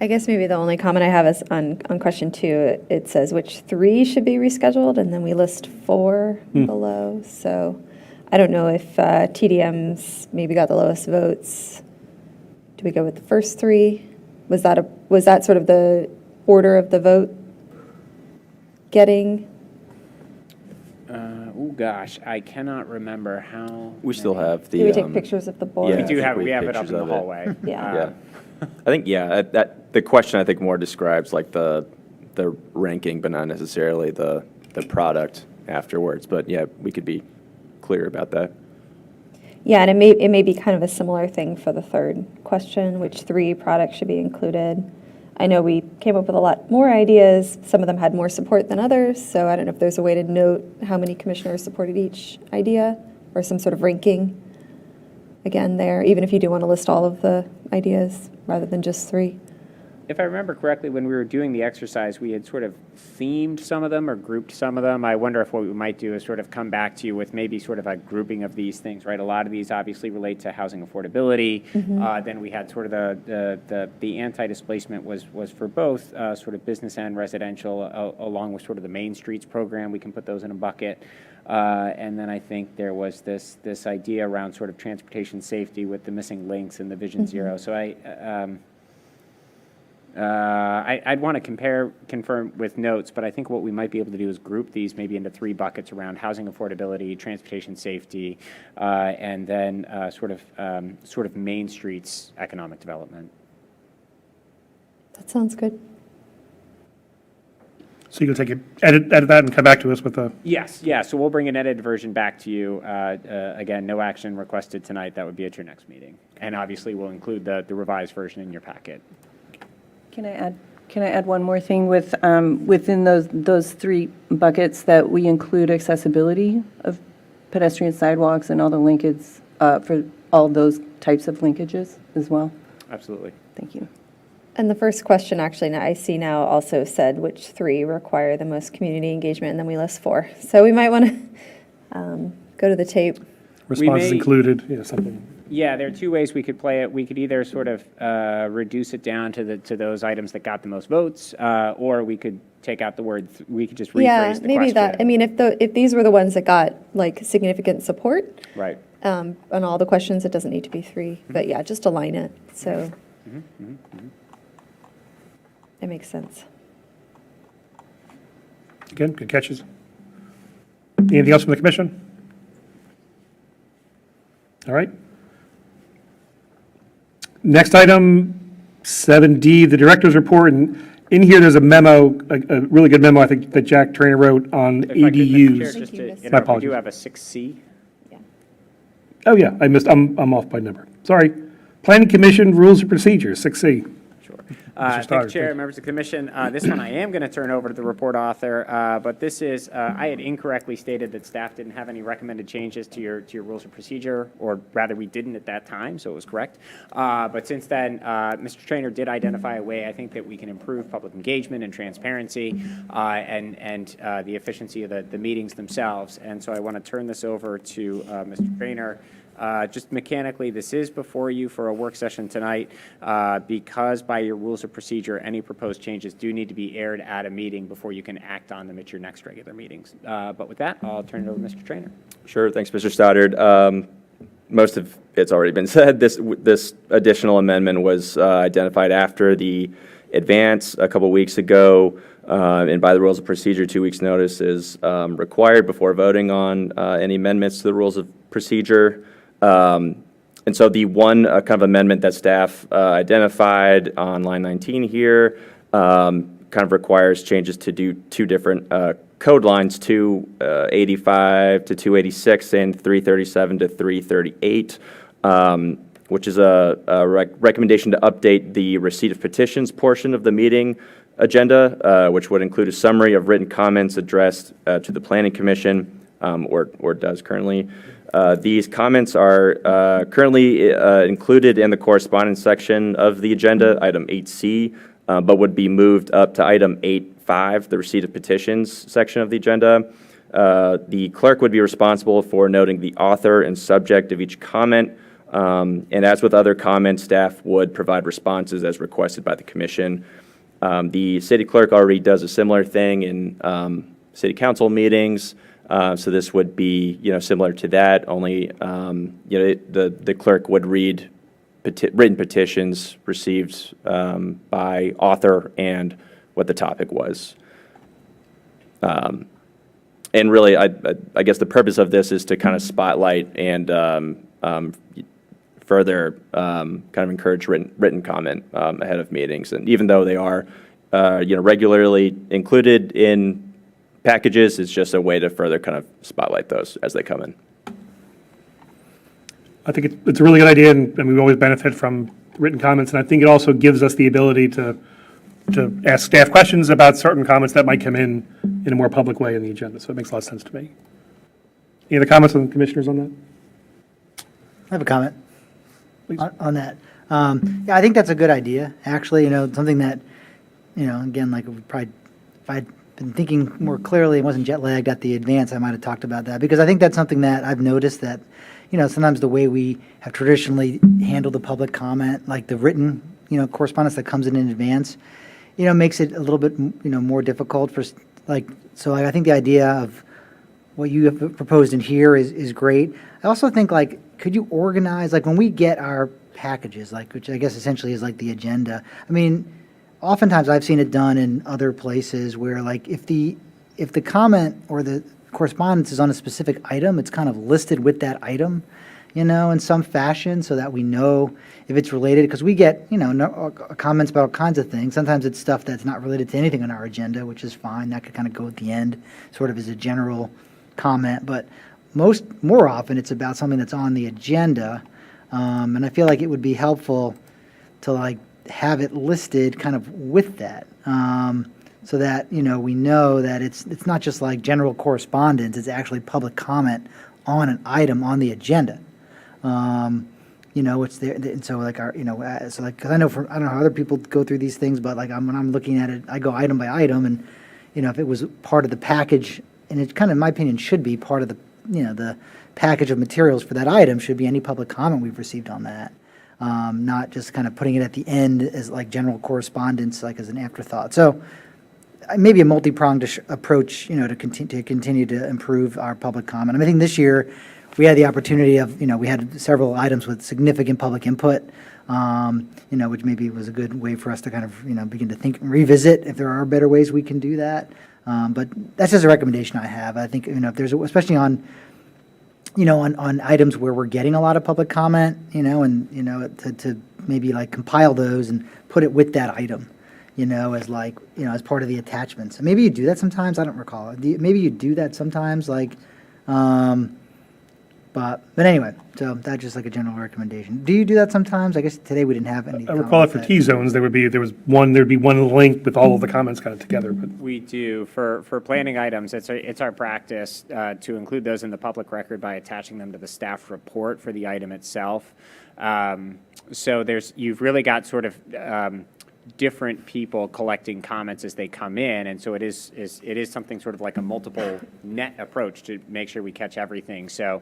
S7: I guess maybe the only comment I have is on question 2, it says which 3 should be rescheduled, and then we list 4 below. So I don't know if TDM's maybe got the lowest votes. Do we go with the first 3? Was that sort of the order of the vote getting?
S5: Oh, gosh, I cannot remember how.
S4: We still have the.
S7: Do we take pictures of the board?
S4: Yeah,
S5: We do have,
S4: we
S5: we
S4: have
S5: have it up
S4: pictures
S5: in the
S4: of it.
S5: hallway.
S7: Yeah.
S4: Yeah. I think, the question, I think, more describes like the ranking, but not necessarily the product afterwards. But yeah, we could be clear about that.
S7: Yeah, and it may be kind of a similar thing for the third question, which 3 products should be included. I know we came up with a lot more ideas. Some of them had more support than others, so I don't know if there's a way to note how many commissioners supported each idea, or some sort of ranking again there, even if you do want to list all of the ideas rather than just 3.
S5: If I remember correctly, when we were doing the exercise, we had sort of themed some of them or grouped some of them. I wonder if what we might do is sort of come back to you with maybe sort of a grouping of these things, right? A lot of these obviously relate to housing affordability. Then we had sort of the anti-displacement was for both sort of business and residential, along with sort of the Main Streets program. We can put those in a bucket. And then I think there was this idea around sort of transportation safety with the missing links and the Vision Zero. So I'd want to confirm with notes, but I think what we might be able to do is group these maybe into 3 buckets around housing affordability, transportation safety, and then sort of Main Streets economic development.
S7: That sounds good.
S3: So you can take it, edit that and come back to us with a,
S5: Yes, yeah, so we'll bring an edited version back to you. Again, no action requested tonight. That would be at your next meeting. And obviously, we'll include the revised version in your packet.
S2: Can I add one more thing with, within those 3 buckets, that we include accessibility of pedestrian sidewalks and all the linkages, for all those types of linkages as well?
S5: Absolutely.
S2: Thank you.
S7: And the first question, actually, I see now also said which 3 require the most community engagement, and then we list 4. So we might want to go to the tape.
S3: responses
S5: may-
S3: included, something.
S5: Yeah, there are 2 ways we could play it. We could either sort of reduce it down to those items that got the most votes, or we could take out the word, we could just rephrase the
S7: Yeah,
S5: question.
S7: maybe that. I mean, if these were the ones that got like significant support
S5: Right.
S7: on all the questions, it doesn't need to be 3. But yeah, just align it. So it makes sense.
S3: Again, good catches. Anything else from the commission? All right. Next item, 7D, the director's report. And in here, there's a memo, a really good memo, I think, that Jack Trainer wrote on
S5: If I could, Mr. Chair,
S3: ADUs.
S5: just
S7: Thank
S5: to
S7: you, Mr.
S5: interrupt, we
S3: apologies.
S5: do have a 6C.
S3: Oh, yeah, I'm off by number. Sorry. Planning Commission Rules and Procedures, 6C.
S5: Sure.
S3: Stoddard,
S5: Thank you, Chair,
S3: please.
S5: members of the commission. This one I am going to turn over to the report author, but this is, I had incorrectly stated that staff didn't have any recommended changes to your rules of procedure, or rather, we didn't at that time, so it was correct. But since then, Mr. Trainer did identify a way, I think, that we can improve public engagement and transparency, and the efficiency of the meetings themselves. And so I want to turn this over to Mr. Trainer. Just mechanically, this is before you for a work session tonight, because by your rules of procedure, any proposed changes do need to be aired at a meeting before you can act on them at your next regular meetings. But with that, I'll turn it over to Mr. Trainer.
S4: Sure, thanks, Mr. Stoddard. most of it's already been said. This additional amendment was identified after the advance a couple weeks ago, and by the rules of procedure, 2 weeks' notice is required before voting on any amendments to the rules of procedure. And so the one kind of amendment that staff identified on line 19 here kind of requires changes to do two different code lines, 285 to 286 and 337 to 338, which is a recommendation to update the receipt of petitions portion of the meeting agenda, which would include a summary of written comments addressed to the Planning Commission, or does currently. These comments are currently included in the correspondence section of the agenda, item 8C, but would be moved up to item 8.5, the receipt of petitions section of the agenda. The clerk would be responsible for noting the author and subject of each comment, and as with other comments, staff would provide responses as requested by the commission. The city clerk already does a similar thing in city council meetings, so this would be, similar to that, only, the clerk would read written petitions received by author and what the topic was. And really, I guess the purpose of this is to kind of spotlight and further kind of encourage written comment ahead of meetings. And even though they are, regularly included in packages, it's just a way to further kind of spotlight those as they come in.
S3: I think it's a really good idea, and we always benefit from written comments, and I think it also gives us the ability to ask staff questions about certain comments that might come in a more public way in the agenda, so it makes a lot of sense to me. Any other comments from the commissioners on that?
S9: I have a comment
S3: Please.
S9: on that. Yeah, I think that's a good idea, actually, something that, again, like probably, if I'd been thinking more clearly and wasn't jet lagged at the advance, I might have talked about that, because I think that's something that I've noticed that, sometimes the way we have traditionally handled the public comment, like the written, correspondence that comes in advance, makes it a little bit, more difficult for, so I think the idea of what you have proposed in here is great. I also think, could you organize, when we get our packages, which I guess essentially is like the agenda, oftentimes I've seen it done in other places where, if the comment or the correspondence is on a specific item, it's kind of listed with that item, in some fashion, so that we know if it's related, because we get, comments about all kinds of things. Sometimes it's stuff that's not related to anything on our agenda, which is fine. That could kind of go at the end, sort of as a general comment. But more often, it's about something that's on the agenda, and I feel like it would be helpful to have it listed kind of with that, so that we know that it's not just general correspondence. It's actually public comment on an item on the agenda. It's there, and so because I know I don't know how other people go through these things, but when I'm looking at it, I go item by item, and if it was part of the package, and it kind of, in my opinion, should be part of the the package of materials for that item should be any public comment we've received on that. Not just kind of putting it at the end as general correspondence, as an afterthought. So maybe a multi-pronged approach, to continue to improve our public comment. I think this year we had the opportunity of, we had several items with significant public input, which maybe was a good way for us to kind of, begin to think and revisit if there are better ways we can do that. But that's just a recommendation I have. I think, if there's, especially on items where we're getting a lot of public comment, and, to maybe compile those and put it with that item, as as part of the attachments. Maybe you do that sometimes. I don't recall. Maybe you do that sometimes, but anyway, so that's just a general recommendation. Do you do that sometimes? I guess today we didn't have any.
S3: I recall it for T-zones, there'd be one link with all of the comments kind of together, but.
S5: We do, for planning items, it's our practice to include those in the public record by attaching them to the staff report for the item itself. So you've really got sort of different people collecting comments as they come in, and so it is something sort of like a multiple net approach to make sure we catch everything. So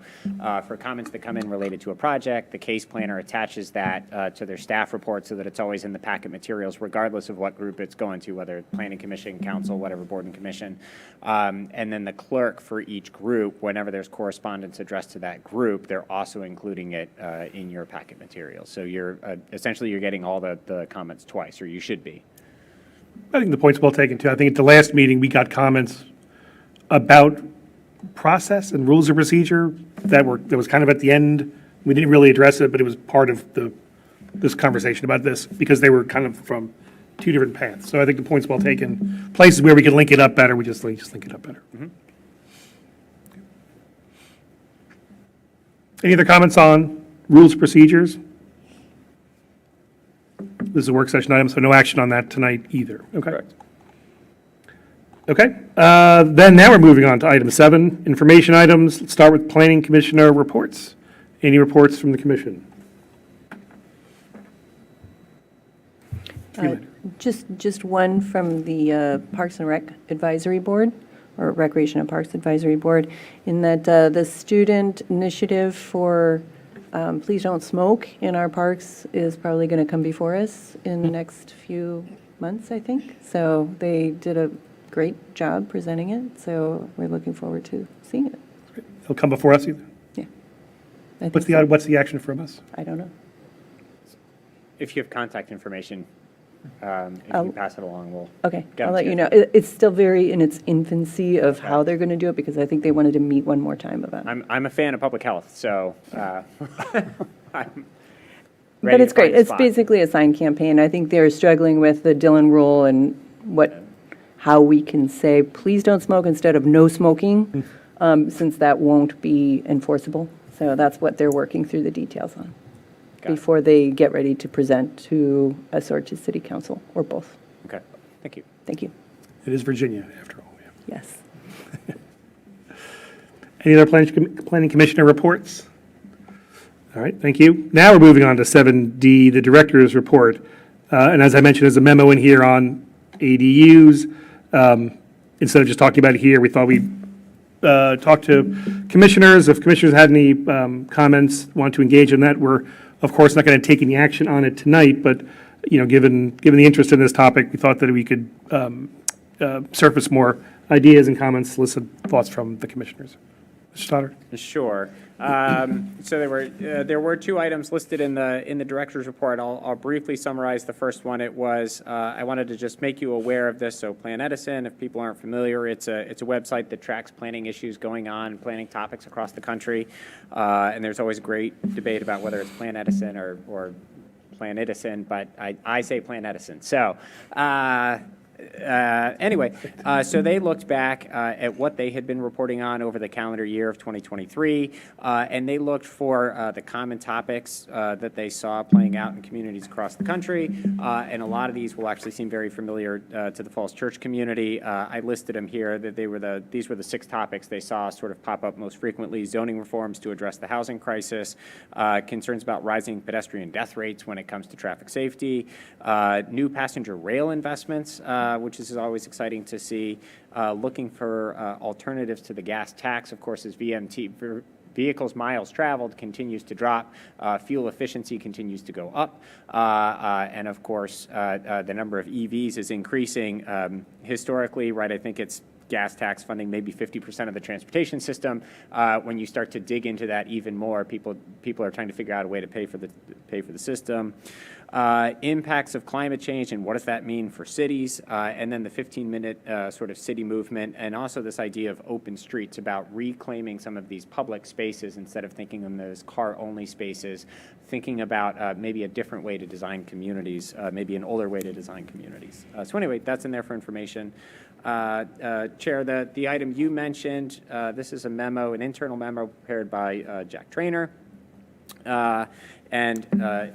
S5: for comments that come in related to a project, the case planner attaches that to their staff report so that it's always in the packet materials, regardless of what group it's going to, whether it's planning commission, council, whatever board and commission. And then the clerk for each group, whenever there's correspondence addressed to that group, they're also including it in your packet materials. So you're essentially you're getting all the comments twice, or you should be.
S3: I think the point's well taken, too. I think at the last meeting, we got comments about process and rules of procedure that was kind of at the end. We didn't really address it, but it was part of this conversation about this, because they were kind of from two different paths. So I think the point's well taken. Places where we can link it up better, we just link it up better. Any other comments on rules of procedures? This is a work session item, so no action on that tonight either. Okay.
S4: Correct.
S3: Okay. Then now we're moving on to item 7, information items. Let's start with planning commissioner reports. Any reports from the commission?
S2: Just one from the Parks and Rec Advisory Board, or Recreation and Parks Advisory Board, in that the student initiative for Please Don't Smoke in our parks is probably going to come before us in the next few months, I think. So they did a great job presenting it, so we're looking forward to seeing it.
S3: It'll come before us either?
S2: Yeah. I think
S3: What's
S2: so.
S3: what's the action from us?
S2: I don't know.
S5: If you have contact information, if you pass it along, we'll
S2: Okay,
S5: get
S2: I'll
S5: it
S2: let
S5: to
S2: you know. It's still very in its infancy of how they're going to do it, because I think they wanted to meet one more time about it.
S5: I'm a fan of public health, so I'm
S2: But
S5: ready
S2: it's
S5: to
S2: great.
S5: find a
S2: It's
S5: spot.
S2: basically a sign campaign. I think they're struggling with the Dillon rule and how we can say, please don't smoke instead of no smoking, since that won't be enforceable. So that's what they're working through the details on
S5: Got it.
S2: before they get ready to present to us or to city council, or both.
S5: Okay, thank you.
S2: Thank you.
S3: It is Virginia, after all. Yeah.
S2: Yes.
S3: Any other planning commissioner reports? All right, thank you. Now we're moving on to 7D, the director's report. And as I mentioned, there's a memo in here on ADUs. Instead of just talking about it here, we thought we'd talk to commissioners. If commissioners had any comments, want to engage in that, we're, of course, not going to take any action on it tonight, but, given the interest in this topic, we thought that we could surface more ideas and comments, solicit thoughts from the commissioners. Mr. Stoddard?
S5: Sure. So there were 2 items listed in the director's report. I'll briefly summarize the first one. It was I wanted to just make you aware of this. So Plan Edison, if people aren't familiar, it's a website that tracks planning issues going on, planning topics across the country, and there's always great debate about whether it's Plan Edison or Plan Edison, but I say Plan Edison. So. Anyway, so they looked back at what they had been reporting on over the calendar year of 2023, and they looked for the common topics that they saw playing out in communities across the country, and a lot of these will actually seem very familiar to the Falls Church community. I listed them here. That these were the 6 topics they saw sort of pop up most frequently: zoning reforms to address the housing crisis, concerns about rising pedestrian death rates when it comes to traffic safety, new passenger rail investments, which is always exciting to see, looking for alternatives to the gas tax, of course, as VMT, vehicles miles traveled, continues to drop, fuel efficiency continues to go up, and of course, the number of EVs is increasing. Historically, right, I think it's gas tax funding maybe 50% of the transportation system. When you start to dig into that even more, people are trying to figure out a way to pay for the system. Impacts of climate change and what does that mean for cities, and then the 15-minute sort of city movement, and also this idea of open streets, about reclaiming some of these public spaces instead of thinking of them as car-only spaces, thinking about maybe a different way to design communities, maybe an older way to design communities. So anyway, that's in there for information. Chair, the item you mentioned, this is a memo, an internal memo prepared by Jack Traynor. And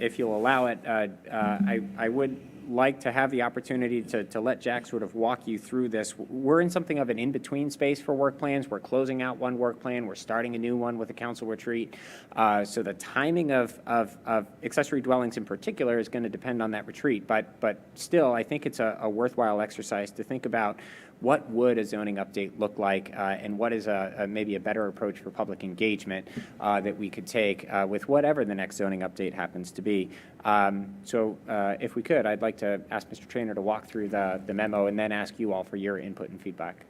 S5: if you'll allow it, I would like to have the opportunity to let Jack sort of walk you through this. We're in something of an in-between space for work plans. We're closing out one work plan. We're starting a new one with a council retreat. So the timing of accessory dwellings in particular is going to depend on that retreat. But still, I think it's a worthwhile exercise to think about what would a zoning update look like, and what is maybe a better approach for public engagement that we could take with whatever the next zoning update happens to be. So if we could, I'd like to ask Mr. Trainer to walk through the memo and then ask you all for your input and feedback.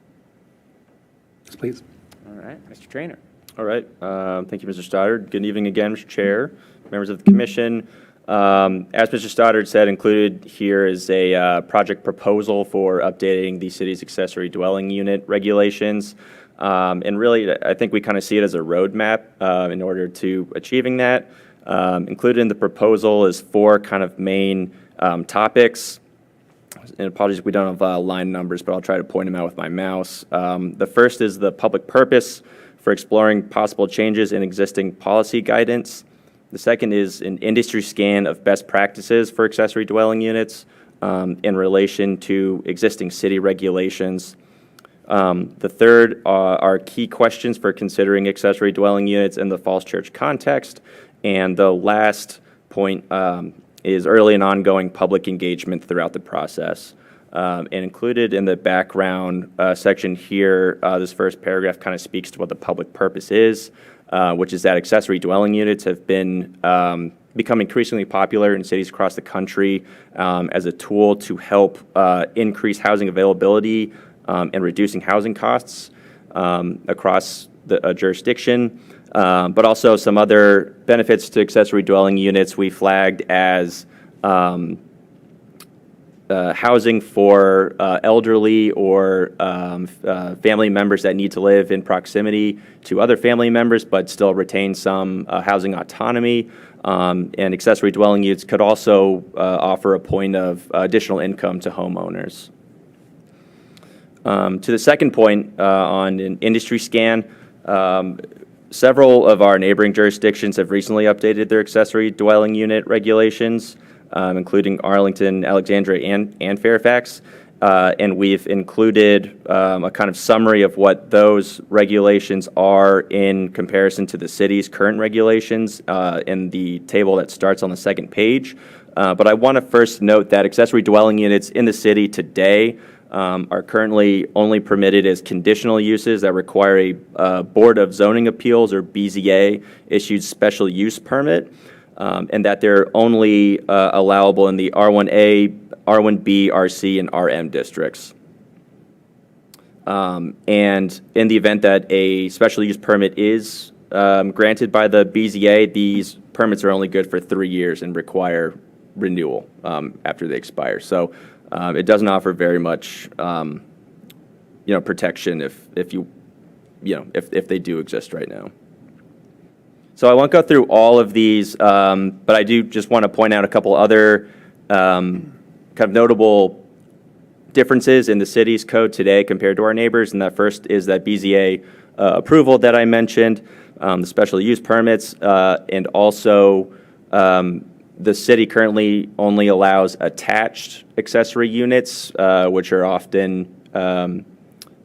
S3: Yes, please.
S5: All right, Mr. Trainer.
S4: All right. Thank you, Mr. Stoddard. Good evening again, Mr. Chair, members of the commission. As Mr. Stoddard said, included here is a project proposal for updating the city's accessory dwelling unit regulations. And really, I think we kind of see it as a roadmap in order to achieving that. Included in the proposal is 4 kind of main topics. And apologies if we don't have line numbers, but I'll try to point them out with my mouse. The first is the public purpose for exploring possible changes in existing policy guidance. The second is an industry scan of best practices for accessory dwelling units in relation to existing city regulations. The third are key questions for considering accessory dwelling units in the Falls Church context. And the last point is early and ongoing public engagement throughout the process. And included in the background section here, this first paragraph kind of speaks to what the public purpose is, which is that accessory dwelling units have been become increasingly popular in cities across the country as a tool to help increase housing availability and reducing housing costs across the jurisdiction. But also some other benefits to accessory dwelling units we flagged as housing for elderly or family members that need to live in proximity to other family members but still retain some housing autonomy. And accessory dwelling units could also offer a point of additional income to homeowners. To the second point on an industry scan, several of our neighboring jurisdictions have recently updated their accessory dwelling unit regulations, including Arlington, Alexandria, and Fairfax. And we've included a kind of summary of what those regulations are in comparison to the city's current regulations in the table that starts on the second page. But I want to first note that accessory dwelling units in the city today are currently only permitted as conditional uses that require a Board of Zoning Appeals, or BZA, issued special use permit, and that they're only allowable in the R1A, R1B, RC, and RM districts. And in the event that a special use permit is granted by the BZA, these permits are only good for 3 years and require renewal after they expire. So it doesn't offer very much, protection if they do exist right now. So I won't go through all of these, but I do just want to point out a couple other kind of notable differences in the city's code today compared to our neighbors. And that first is that BZA approval that I mentioned, the special use permits, and also the city currently only allows attached accessory units, which are often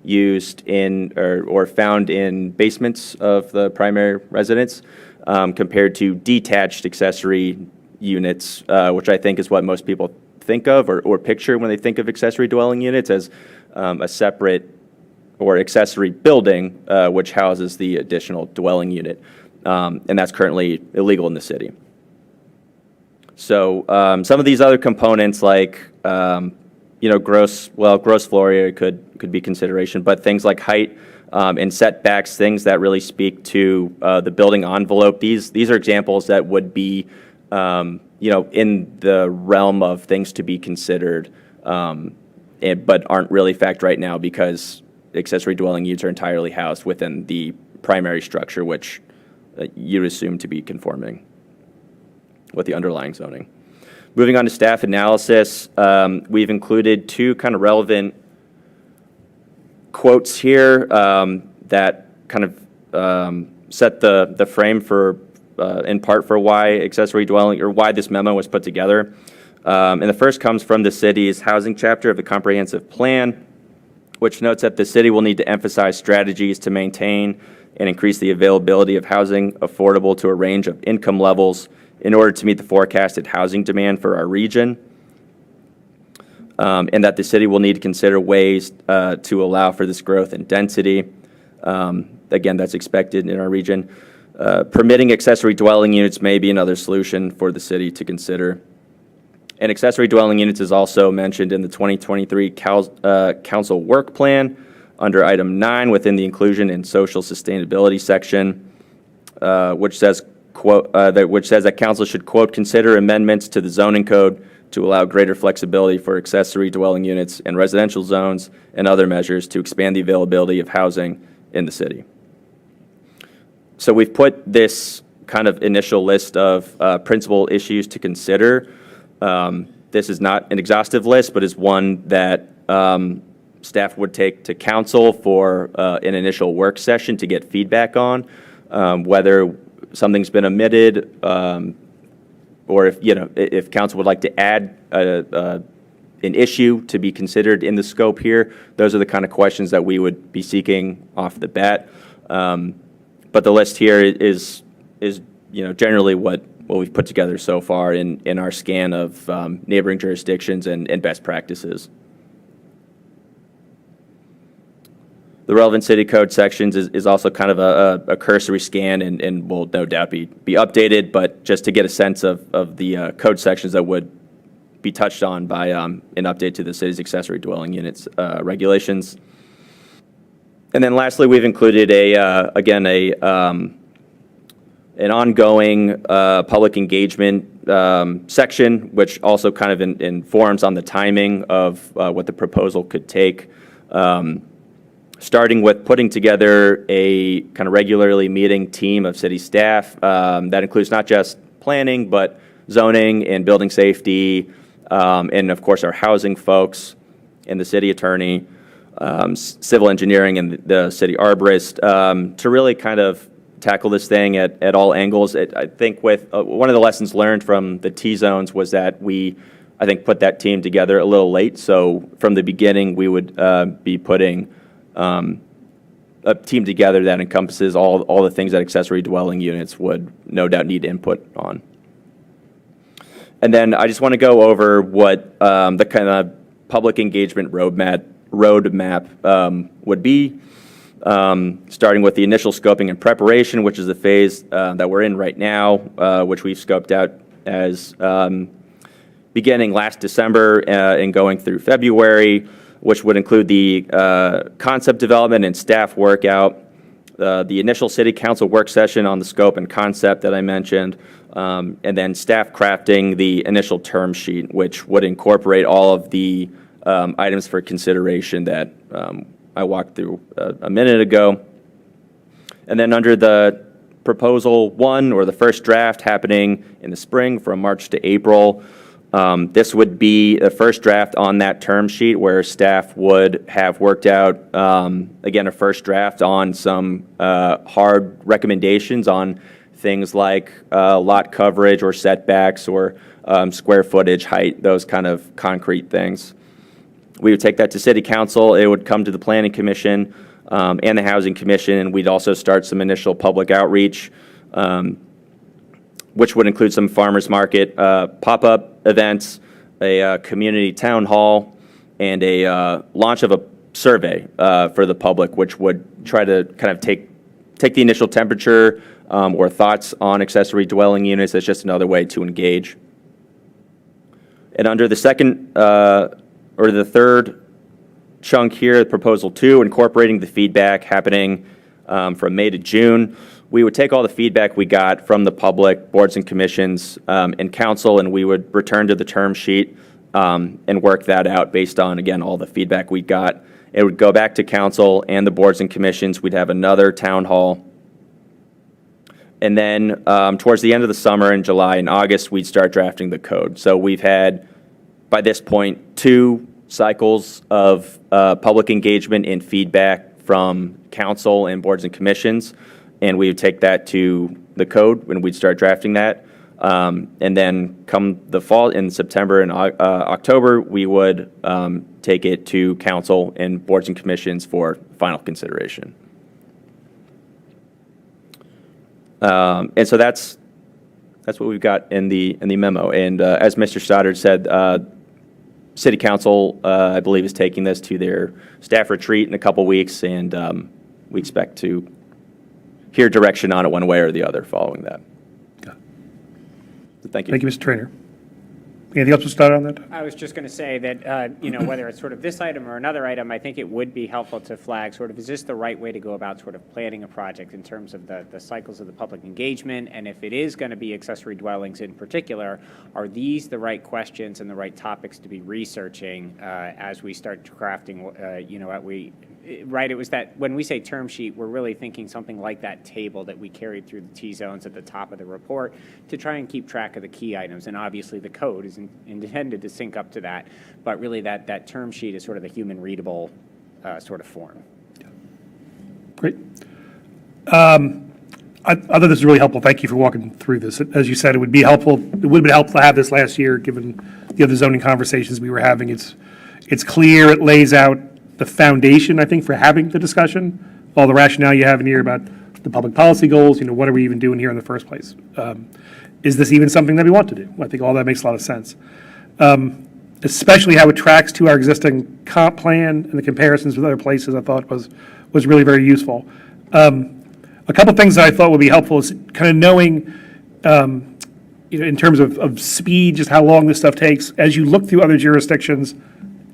S4: used in or found in basements of the primary residence, compared to detached accessory units, which I think is what most people think of or picture when they think of accessory dwelling units as a separate or accessory building which houses the additional dwelling unit. And that's currently illegal in the city. So some of these other components like gross floor area could be consideration, but things like height and setbacks, things that really speak to the building envelope. These are examples that would be in the realm of things to be considered, but aren't really fact right now because accessory dwelling units are entirely housed within the primary structure, which you'd assume to be conforming with the underlying zoning. Moving on to staff analysis, we've included 2 kind of relevant quotes here that kind of set the frame for, in part, for why accessory dwelling, or why this memo was put together. And the first comes from the city's housing chapter of the comprehensive plan, which notes that the city will need to emphasize strategies to maintain and increase the availability of housing affordable to a range of income levels in order to meet the forecasted housing demand for our region. And that the city will need to consider ways to allow for this growth and density. Again, that's expected in our region. Permitting accessory dwelling units may be another solution for the city to consider. And accessory dwelling units is also mentioned in the 2023 council work plan under item 9 within the inclusion and social sustainability section, which says, quote, which says that council should, quote, consider amendments to the zoning code to allow greater flexibility for accessory dwelling units and residential zones and other measures to expand the availability of housing in the city. So we've put this kind of initial list of principal issues to consider. This is not an exhaustive list, but is one that staff would take to council for an initial work session to get feedback on, whether something's been omitted, or if council would like to add an issue to be considered in the scope here. Those are the kind of questions that we would be seeking off the bat. But the list here is generally what we've put together so far in our scan of neighboring jurisdictions and best practices. The relevant city code sections is also kind of a cursory scan and will no doubt be updated, but just to get a sense of the code sections that would be touched on by an update to the city's accessory dwelling units regulations. And then lastly, we've included an ongoing public engagement section, which also kind of informs on the timing of what the proposal could take. Starting with putting together a kind of regularly meeting team of city staff that includes not just planning, but zoning and building safety, and of course our housing folks and the city attorney, civil engineering and the city arborist, to really kind of tackle this thing at all angles. I think with one of the lessons learned from the T-zones was that I think, put that team together a little late. So from the beginning, we would be putting a team together that encompasses all the things that accessory dwelling units would no doubt need input on. And then I just want to go over what the kind of public engagement roadmap would be, starting with the initial scoping and preparation, which is the phase that we're in right now, which we've scoped out as beginning last December and going through February, which would include the concept development and staff workout, the initial city council work session on the scope and concept that I mentioned, and then staff crafting the initial term sheet, which would incorporate all of the items for consideration that I walked through a minute ago. And then under the proposal 1, or the first draft happening in the spring from March to April, this would be the first draft on that term sheet where staff would have worked out, again, a first draft on some hard recommendations on things like lot coverage or setbacks or square footage, height, those kind of concrete things. We would take that to City Council. It would come to the Planning Commission and the Housing Commission, and we'd also start some initial public outreach, which would include some farmers market pop-up events, a community town hall, and a launch of a survey for the public, which would try to kind of take the initial temperature or thoughts on accessory dwelling units. That's just another way to engage. And under the second or the third chunk here, proposal 2, incorporating the feedback happening from May to June, we would take all the feedback we got from the public, boards and commissions, and council, and we would return to the term sheet and work that out based on, again, all the feedback we got. It would go back to council and the boards and commissions. We'd have another town hall. And then towards the end of the summer, in July and August, we'd start drafting the code. So we've had, by this point, 2 cycles of public engagement and feedback from council and boards and commissions, and we would take that to the code and we'd start drafting that. And then come the fall, in September and October, we would take it to council and boards and commissions for final consideration. And so that's what we've got in the memo. And as Mr. Stoddard said, City Council, I believe, is taking this to their staff retreat in a couple weeks, and we expect to hear direction on it one way or the other following that. So thank you.
S3: Thank you, Mr. Trainer. Anything else to start on that?
S5: I was just going to say that, whether it's sort of this item or another item, I think it would be helpful to flag sort of, is this the right way to go about sort of planning a project in terms of the cycles of the public engagement? And if it is going to be accessory dwellings in particular, are these the right questions and the right topics to be researching as we start crafting, right, it was that, when we say term sheet, we're really thinking something like that table that we carried through the T-zones at the top of the report to try and keep track of the key items. And obviously, the code is intended to sync up to that, but really that term sheet is sort of the human readable sort of form.
S3: Great. I thought this was really helpful. Thank you for walking through this. As you said, it would be helpful. It would have been helpful to have this last year, given the other zoning conversations we were having. It's clear. It lays out the foundation, I think, for having the discussion. All the rationale you have in here about the public policy goals. What are we even doing here in the first place? Is this even something that we want to do? I think all that makes a lot of sense. Especially how it tracks to our existing comp plan and the comparisons with other places, I thought was really very useful. A couple things that I thought would be helpful is kind of knowing, in terms of speed, just how long this stuff takes. As you look through other jurisdictions,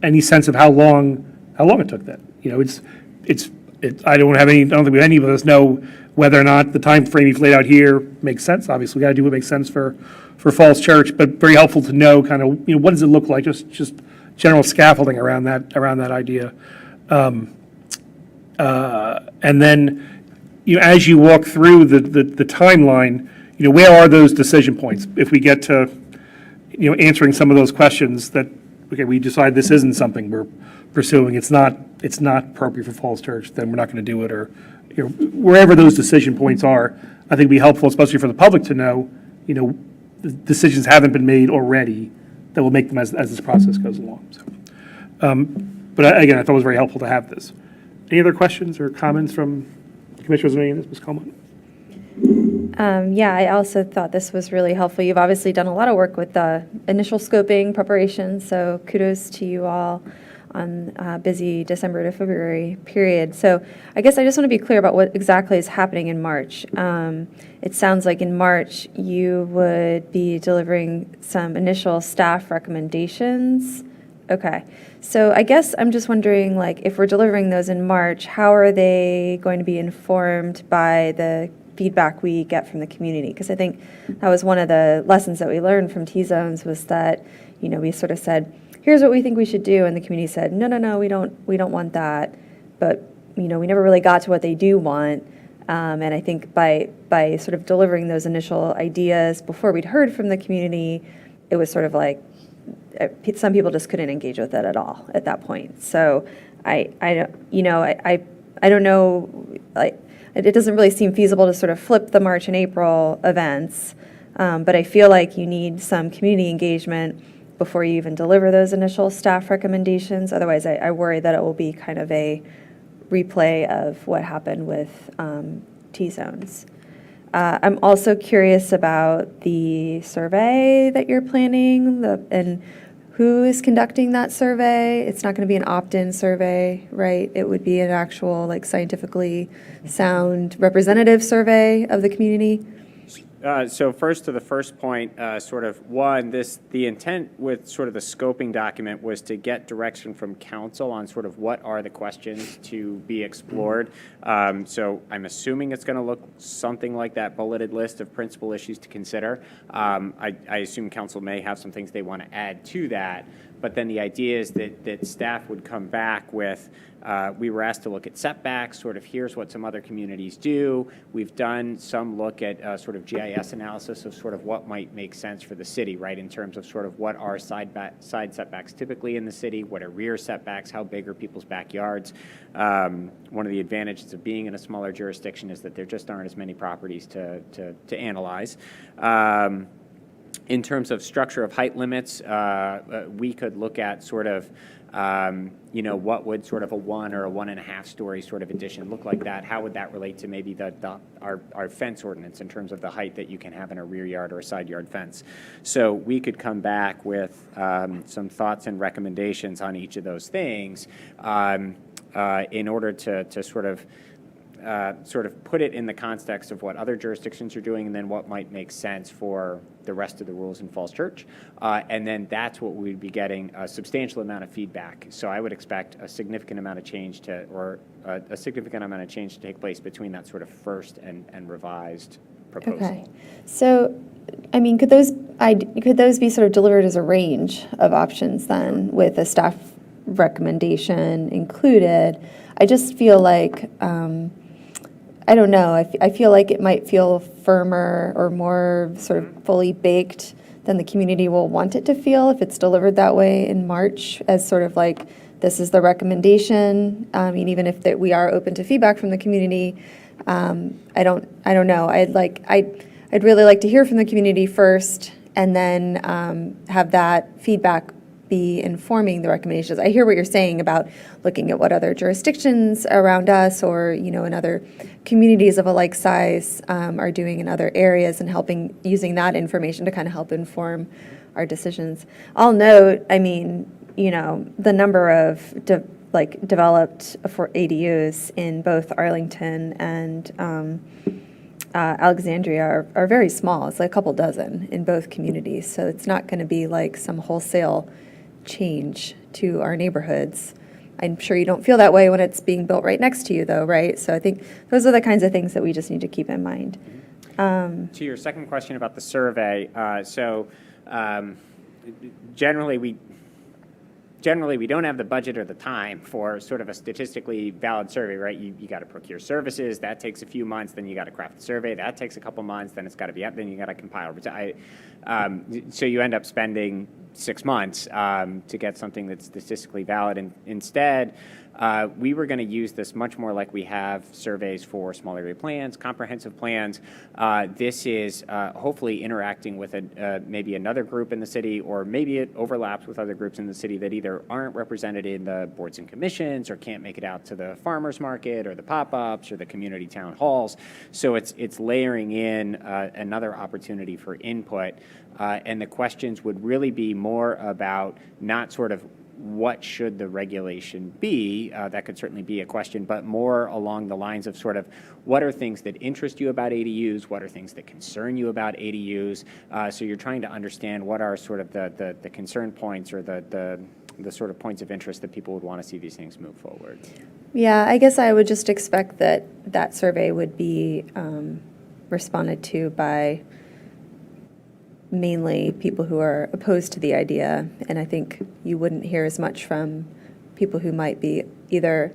S3: any sense of how long it took that? I don't think any of us know whether or not the time frame you've laid out here makes sense. Obviously, we got to do what makes sense for Falls Church, but very helpful to know kind of, what does it look like? Just general scaffolding around that idea. And then, as you walk through the timeline, where are those decision points? If we get to, answering some of those questions that, okay, we decide this isn't something we're pursuing, it's not appropriate for Falls Church, then we're not going to do it, or wherever those decision points are, I think it'd be helpful, especially for the public, to know, the decisions haven't been made already that will make them as this process goes along. So, but again, I thought it was very helpful to have this. Any other questions or comments from commissioners on any of this, Ms. Coleman?
S7: Yeah, I also thought this was really helpful. You've obviously done a lot of work with the initial scoping preparation, so kudos to you all on a busy December to February period. So I guess I just want to be clear about what exactly is happening in March. It sounds like in March you would be delivering some initial staff recommendations. Okay, so I guess I'm just wondering, if we're delivering those in March, how are they going to be informed by the feedback we get from the community? Because I think that was one of the lessons that we learned from T-zones, was that, we sort of said, here's what we think we should do, and the community said, no, we don't want that. But, we never really got to what they do want. And I think by sort of delivering those initial ideas before we'd heard from the community, it was sort of like, some people just couldn't engage with it at all at that point. So I don't know, it doesn't really seem feasible to sort of flip the March and April events, but I feel like you need some community engagement before you even deliver those initial staff recommendations. Otherwise, I worry that it will be kind of a replay of what happened with T-zones. I'm also curious about the survey that you're planning, and who is conducting that survey. It's not going to be an opt-in survey, right? It would be an actual, scientifically sound representative survey of the community.
S5: So first, to the first point, the intent with sort of the scoping document was to get direction from council on sort of what are the questions to be explored. So I'm assuming it's going to look something like that bulleted list of principal issues to consider. I assume council may have some things they want to add to that, but then the idea is that staff would come back with, we were asked to look at setbacks, sort of here's what some other communities do. We've done some look at sort of GIS analysis of sort of what might make sense for the city, right, in terms of sort of what are side setbacks typically in the city, what are rear setbacks, how big are people's backyards. One of the advantages of being in a smaller jurisdiction is that there just aren't as many properties to analyze. In terms of structure of height limits, we could look at sort of, what would sort of a 1 or a 1.5 story sort of addition look like that? How would that relate to maybe our fence ordinance in terms of the height that you can have in a rear yard or a side yard fence? So we could come back with some thoughts and recommendations on each of those things in order to sort of put it in the context of what other jurisdictions are doing and then what might make sense for the rest of the rules in Falls Church. And then that's what we'd be getting a substantial amount of feedback. So I would expect a significant amount of change to take place between that sort of first and revised proposal.
S7: Okay. So, I mean, could those be sort of delivered as a range of options then with a staff recommendation included? I just feel like, I don't know, I feel like it might feel firmer or more sort of fully baked than the community will want it to feel if it's delivered that way in March as sort of like, this is the recommendation. I mean, even if we are open to feedback from the community, I don't know. I'd really like to hear from the community first and then have that feedback be informing the recommendations. I hear what you're saying about looking at what other jurisdictions around us or, in other communities of a like size are doing in other areas and using that information to kind of help inform our decisions. I'll note, I mean, the number of developed for ADUs in both Arlington and Alexandria are very small. It's like a couple dozen in both communities. So it's not going to be like some wholesale change to our neighborhoods. I'm sure you don't feel that way when it's being built right next to you, though, right? So I think those are the kinds of things that we just need to keep in mind.
S5: To your second question about the survey, generally we don't have the budget or the time for sort of a statistically valid survey, right? You got to procure services, that takes a few months, then you got to craft the survey, that takes a couple months, then it's got to be up, then you got to compile. So you end up spending 6 months to get something that's statistically valid. And instead, we were going to use this much more like we have surveys for small area plans, comprehensive plans. This is hopefully interacting with maybe another group in the city, or maybe it overlaps with other groups in the city that either aren't represented in the boards and commissions or can't make it out to the farmers market or the pop-ups or the community town halls. So it's layering in another opportunity for input. And the questions would really be more about not sort of what should the regulation be, that could certainly be a question, but more along the lines of sort of what are things that interest you about ADUs, what are things that concern you about ADUs, so you're trying to understand what are sort of the concern points or the sort of points of interest that people would want to see these things move forward.
S7: Yeah, I guess I would just expect that survey would be responded to by mainly people who are opposed to the idea, and I think you wouldn't hear as much from people who might be either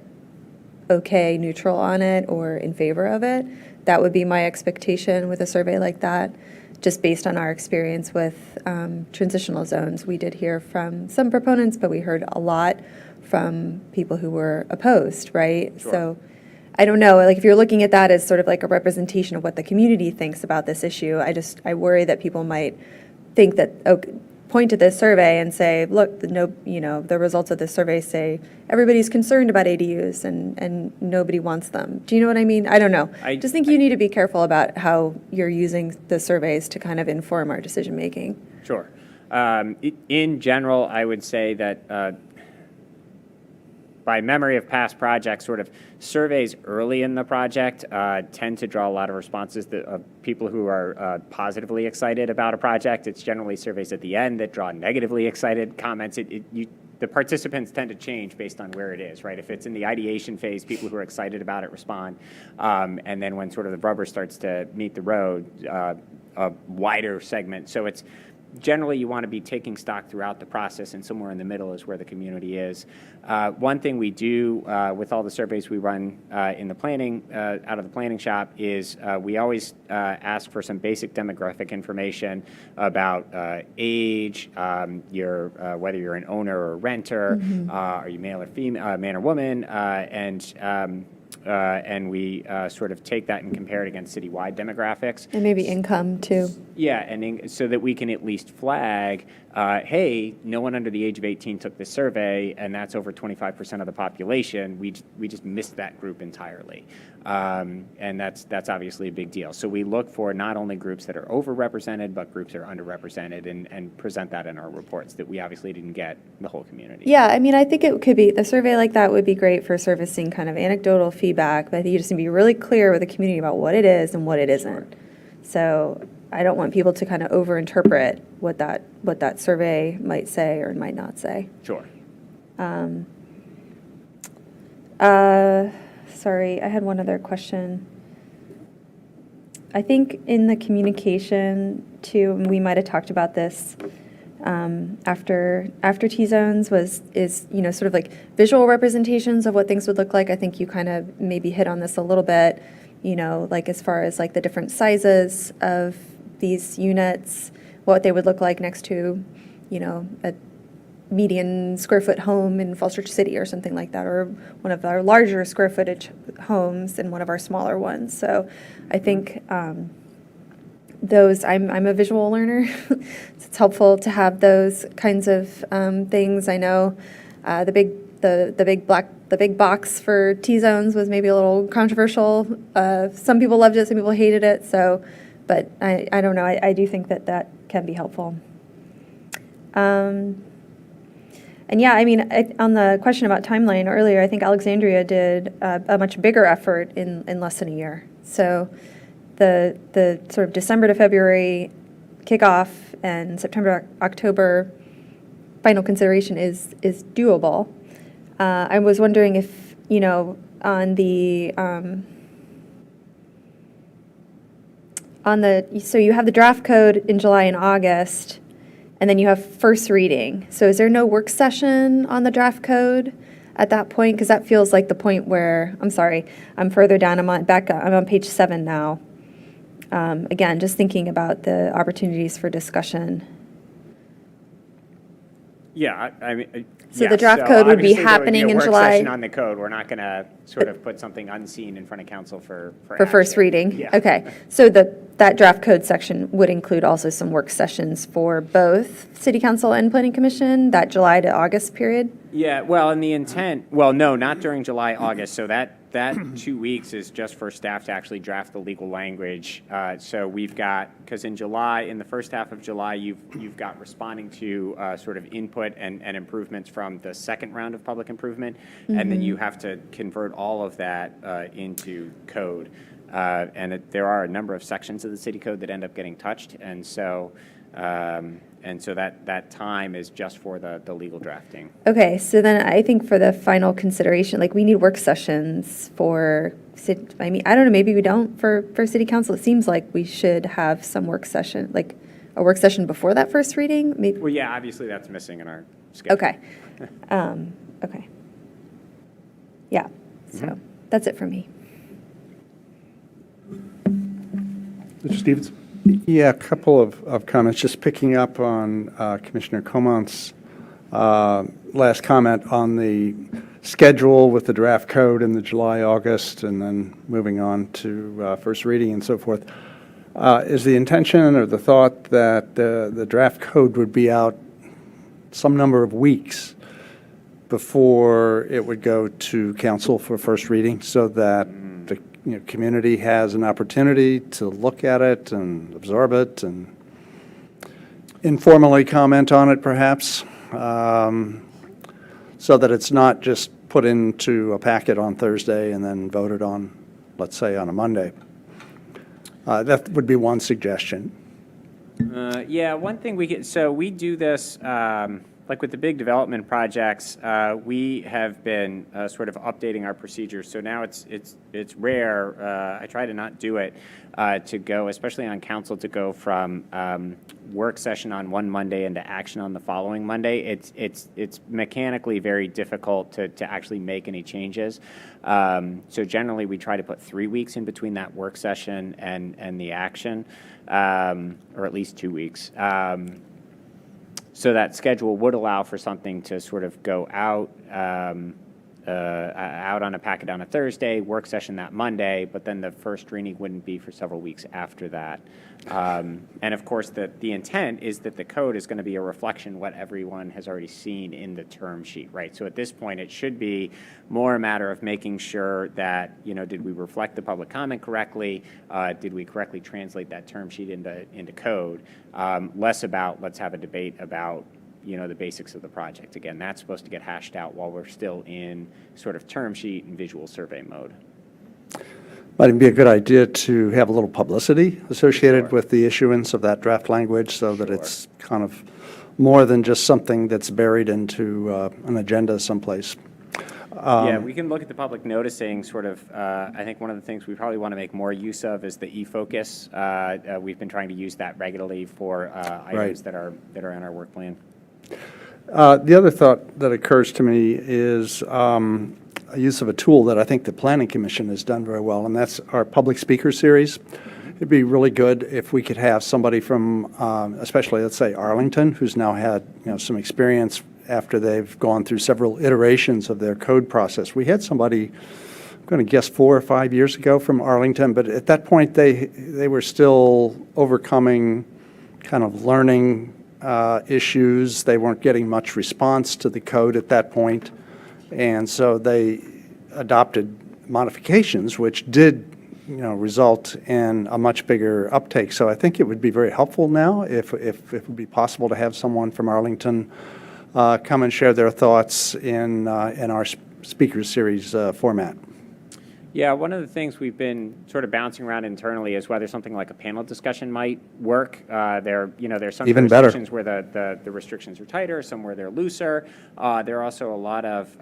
S7: okay, neutral on it, or in favor of it. That would be my expectation with a survey like that, just based on our experience with transitional zones. We did hear from some proponents, but we heard a lot from people who were opposed, right?
S5: Sure.
S7: So I don't know, like if you're looking at that as sort of like a representation of what the community thinks about this issue, I worry that people might think that, point to this survey and say, look, the results of this survey say everybody's concerned about ADUs and nobody wants them. Do you know what I mean? I don't know. I just think you need to be careful about how you're using the surveys to kind of inform our decision making.
S5: Sure. In general, I would say that by memory of past projects, sort of surveys early in the project tend to draw a lot of responses of people who are positively excited about a project. It's generally surveys at the end that draw negatively excited comments. The participants tend to change based on where it is, right? If it's in the ideation phase, people who are excited about it respond. And then when sort of the rubber starts to meet the road, a wider segment. So it's generally you want to be taking stock throughout the process, and somewhere in the middle is where the community is. One thing we do with all the surveys we run in the planning, out of the planning shop, is we always ask for some basic demographic information about age, whether you're an owner or renter, are you male or female, man or woman, and and we sort of take that and compare it against citywide demographics.
S7: And maybe income too.
S5: Yeah, and so that we can at least flag, hey, no one under the age of 18 took this survey, and that's over 25% of the population. We just missed that group entirely, and that's obviously a big deal. So we look for not only groups that are overrepresented, but groups that are underrepresented, and present that in our reports that we obviously didn't get the whole community.
S7: Yeah, I mean, I think it could be, the survey like that would be great for servicing kind of anecdotal feedback, but I think you just need to be really clear with the community about what it is and what it isn't. So I don't want people to kind of overinterpret what that survey might say or might not say.
S5: Sure.
S7: Sorry, I had one other question. I think in the communication too, and we might have talked about this after T-zones is sort of like visual representations of what things would look like. I think you kind of maybe hit on this a little bit, like as far as like the different sizes of these units, what they would look like next to, a median square foot home in Falls Church City or something like that, or one of our larger square footage homes and one of our smaller ones. So I think those, I'm a visual learner. It's helpful to have those kinds of things. I know the big box for T-zones was maybe a little controversial. Some people loved it, some people hated it. So, but I don't know. I do think that can be helpful. And yeah, I mean, on the question about timeline earlier, I think Alexandria did a much bigger effort in less than a year. So the sort of December to February kickoff and September, October final consideration is doable. I was wondering if, on the so you have the draft code in July and August, and then you have first reading. So is there no work session on the draft code at that point? Because that feels like the point where, I'm sorry, I'm further down, I'm on page 7 now. Again, just thinking about the opportunities for discussion.
S5: Yeah, I mean.
S7: So the draft code would be
S5: obviously there
S7: happening
S5: a
S7: in
S5: work
S7: July?
S5: session on the code. We're not going to sort of put something unseen in front of council for
S7: For first
S5: action.
S7: reading?
S5: Yeah.
S7: Okay. So that draft code section would include also some work sessions for both City Council and Planning Commission, that July to August period?
S5: Yeah, well, and the intent, well, no, not during July, August. So that 2 weeks is just for staff to actually draft the legal language. So we've got, because in July, in the first half of July, you've got responding to sort of input and improvements from the second round of public improvement, and then you have to convert all of that into code. And there are a number of sections of the city code that end up getting touched, and so that time is just for the legal drafting.
S7: Okay, so then I think for the final consideration, like we need work sessions for, I mean, I don't know, maybe we don't for City Council. It seems like we should have some work session, like a work session before that first reading, maybe?
S5: Well, yeah, obviously that's missing in our schedule.
S7: Okay. Okay. Yeah, so that's it for me.
S3: Mr. Stevens?
S6: Yeah, a couple of comments, just picking up on Commissioner Comont's last comment on the schedule with the draft code in the July, August, and then moving on to first reading and so forth. Is the intention or the thought that the draft code would be out some number of weeks before it would go to council for first reading, so that the community has an opportunity to look at it and absorb it and informally comment on it, perhaps, so that it's not just put into a packet on Thursday and then voted on, let's say, on a Monday? That would be one suggestion.
S5: Yeah, one thing we do this, like with the big development projects, we have been sort of updating our procedures. So now it's rare, I try to not do it, to go, especially on council, to go from work session on one Monday into action on the following Monday. It's mechanically very difficult to actually make any changes. So generally, we try to put 3 weeks in between that work session and the action, or at least 2 weeks. So that schedule would allow for something to sort of go out out on a packet on a Thursday, work session that Monday, but then the first reading wouldn't be for several weeks after that. And of course, the intent is that the code is going to be a reflection what everyone has already seen in the term sheet, right? So at this point, it should be more a matter of making sure that, did we reflect the public comment correctly? Did we correctly translate that term sheet into code? Less about, let's have a debate about the basics of the project. Again, that's supposed to get hashed out while we're still in sort of term sheet and visual survey mode.
S6: Might even be a good idea to have a little publicity associated with the issuance of that draft language so that it's kind of more than just something that's buried into an agenda someplace.
S5: Yeah, we can look at the public noticing sort of, I think one of the things we probably want to make more use of is the e-focus. We've been trying to use that regularly for items that are in our work plan.
S6: The other thought that occurs to me is a use of a tool that I think the Planning Commission has done very well, and that's our public speaker series. It'd be really good if we could have somebody from, especially, let's say, Arlington, who's now had some experience after they've gone through several iterations of their code process. We had somebody, I'm going to guess 4 or 5 years ago from Arlington, but at that point they were still overcoming kind of learning issues. They weren't getting much response to the code at that point. And so they adopted modifications, which did, result in a much bigger uptake. So I think it would be very helpful now if it would be possible to have someone from Arlington come and share their thoughts in our speaker series format.
S5: Yeah, one of the things we've been sort of bouncing around internally is whether something like a panel discussion might work. There's some
S6: Even better.
S5: jurisdictions where the restrictions are tighter, some where they're looser. There are also a lot of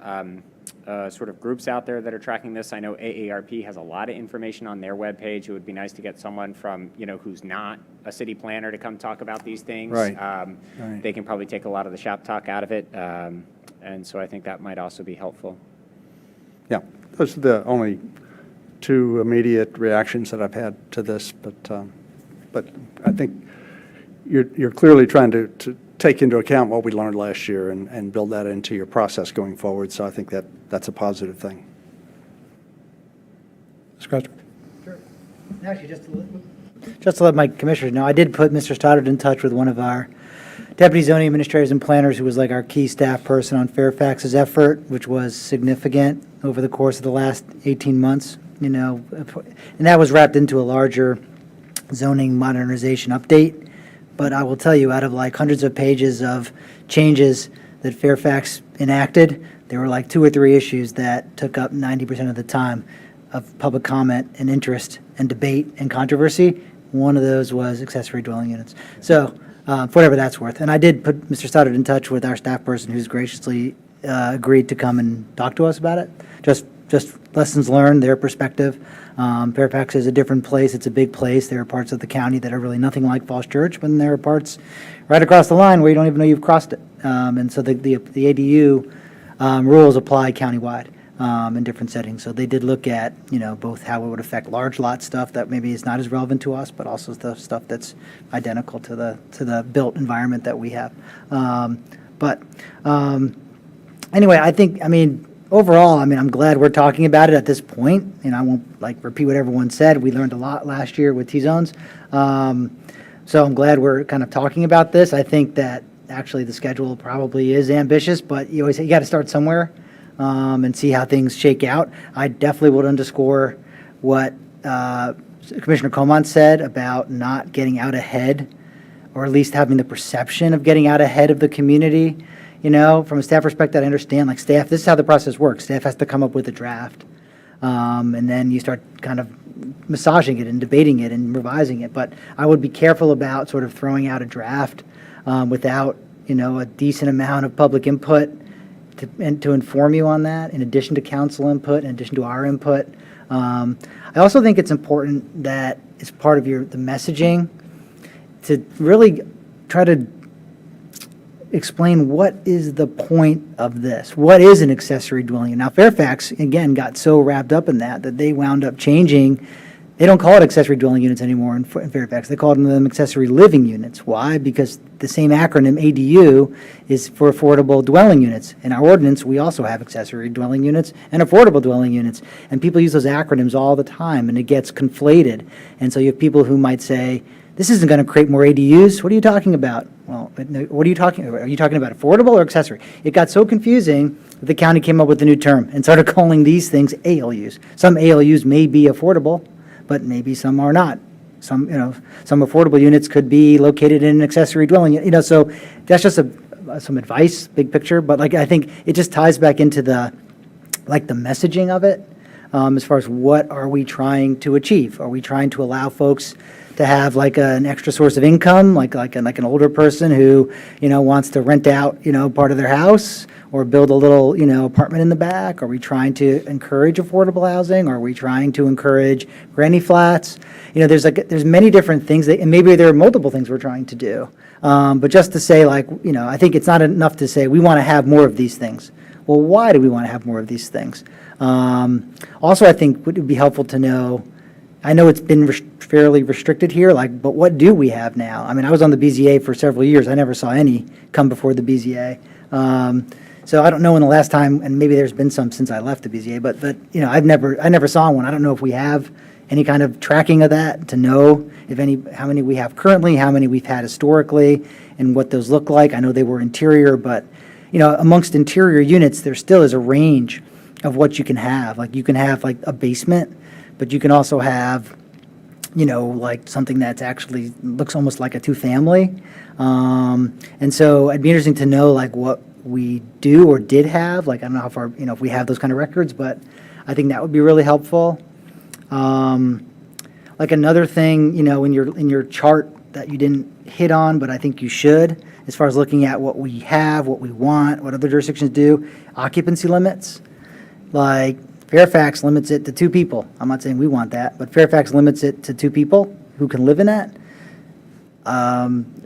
S5: sort of groups out there that are tracking this. I know AARP has a lot of information on their webpage. It would be nice to get someone from, who's not a city planner to come talk about these things.
S6: Right.
S5: Right. They can probably take a lot of the shop talk out of it. And so I think that might also be helpful.
S6: Yeah, those are the only two immediate reactions that I've had to this, but I think you're clearly trying to take into account what we learned last year and build that into your process going forward, so I think that's a positive thing. Mr. Crutcher?
S9: Sure. Actually, just to let my commissioners know, I did put Mr. Stoddard in touch with one of our deputy zoning administrators and planners who was like our key staff person on Fairfax's effort, which was significant over the course of the last 18 months, and that was wrapped into a larger zoning modernization update. But I will tell you, out of like hundreds of pages of changes that Fairfax enacted, there were like 2 or 3 issues that took up 90% of the time of public comment and interest and debate and controversy. One of those was accessory dwelling units. So for whatever that's worth. And I did put Mr. Stoddard in touch with our staff person who's graciously agreed to come and talk to us about it. Just lessons learned, their perspective. Fairfax is a different place. It's a big place. There are parts of the county that are really nothing like Falls Church, but then there are parts right across the line where you don't even know you've crossed it. And so the ADU rules apply countywide in different settings. So they did look at, both how it would affect large lot stuff that maybe is not as relevant to us, but also the stuff that's identical to the built environment that we have. Anyway, overall, I'm glad we're talking about it at this point, and I won't repeat what everyone said. We learned a lot last year with T-zones. So I'm glad we're kind of talking about this. I think that actually the schedule probably is ambitious, but you got to start somewhere and see how things shake out. I definitely would underscore what Commissioner Comont said about not getting out ahead, or at least having the perception of getting out ahead of the community. From a staff perspective, I understand, staff, this is how the process works. Staff has to come up with a draft, and then you start kind of massaging it and debating it and revising it. But I would be careful about sort of throwing out a draft without, a decent amount of public input to inform you on that, in addition to council input, in addition to our input. I also think it's important that as part of the messaging to really try to explain what is the point of this. What is an accessory dwelling unit? Now, Fairfax, again, got so wrapped up in that they wound up changing They don't call it accessory dwelling units anymore in Fairfax. They call them accessory living units. Why? Because the same acronym, ADU, is for affordable dwelling units. In our ordinance, we also have accessory dwelling units and affordable dwelling units. And people use those acronyms all the time, and it gets conflated. And so you have people who might say, this isn't going to create more ADUs. What are you talking about? Well, what are you talking about? Are you talking about affordable or accessory? It got so confusing that the county came up with a new term and started calling these things ALUs. Some ALUs may be affordable, but maybe some are not. Some affordable units could be located in an accessory dwelling, so that's just some advice, big picture, but I think it just ties back into the messaging of it, as far as what are we trying to achieve? Are we trying to allow folks to have an extra source of income, like an older person who, wants to rent out, part of their house or build a little, apartment in the back? Are we trying to encourage affordable housing? Are we trying to encourage granny flats? There's many different things and maybe there are multiple things we're trying to do. But just to say I think it's not enough to say we want to have more of these things. Well, why do we want to have more of these things? Also, I think it would be helpful to know, I know it's been fairly restricted here, but what do we have now? I mean, I was on the BZA for several years. I never saw any come before the BZA. So I don't know when the last time, and maybe there's been some since I left the BZA, but I never saw one. I don't know if we have any kind of tracking of that to know how many we have currently, how many we've had historically, and what those look like. I know they were interior, but amongst interior units, there still is a range of what you can have. You can have a basement, but you can also have something that's actually looks almost like a two-family. And so it'd be interesting to know what we do or did have. I don't know how far, if we have those kind of records, but I think that would be really helpful. Another thing, in your chart that you didn't hit on, but I think you should, as far as looking at what we have, what we want, what other jurisdictions do, occupancy limits. Fairfax limits it to 2 people. I'm not saying we want that, but Fairfax limits it to 2 people who can live in that.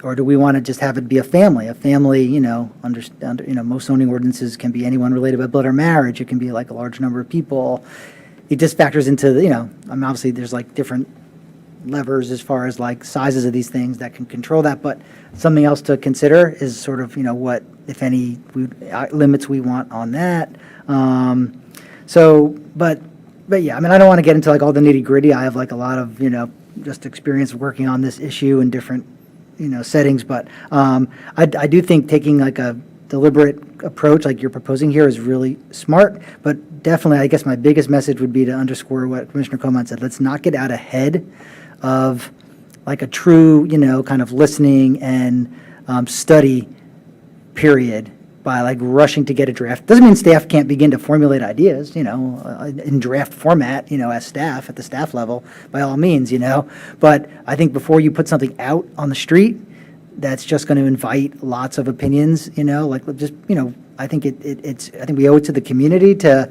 S9: Or do we want to just have it be a family? A family, most zoning ordinances can be anyone related by blood or marriage. It can be a large number of people. It just factors into obviously there's different levers as far as sizes of these things that can control that. But something else to consider is sort of what, if any, limits we want on that. But yeah, I mean, I don't want to get into all the nitty gritty. I have a lot of, just experience working on this issue in different, settings. But I do think taking a deliberate approach like you're proposing here is really smart. But definitely, I guess my biggest message would be to underscore what Commissioner Comont said. Let's not get out ahead of a true, kind of listening and study period by rushing to get a draft. Doesn't mean staff can't begin to formulate ideas, in draft format, as staff at the staff level, by all means, But I think before you put something out on the street, that's just going to invite lots of opinions, I think I think we owe it to the community to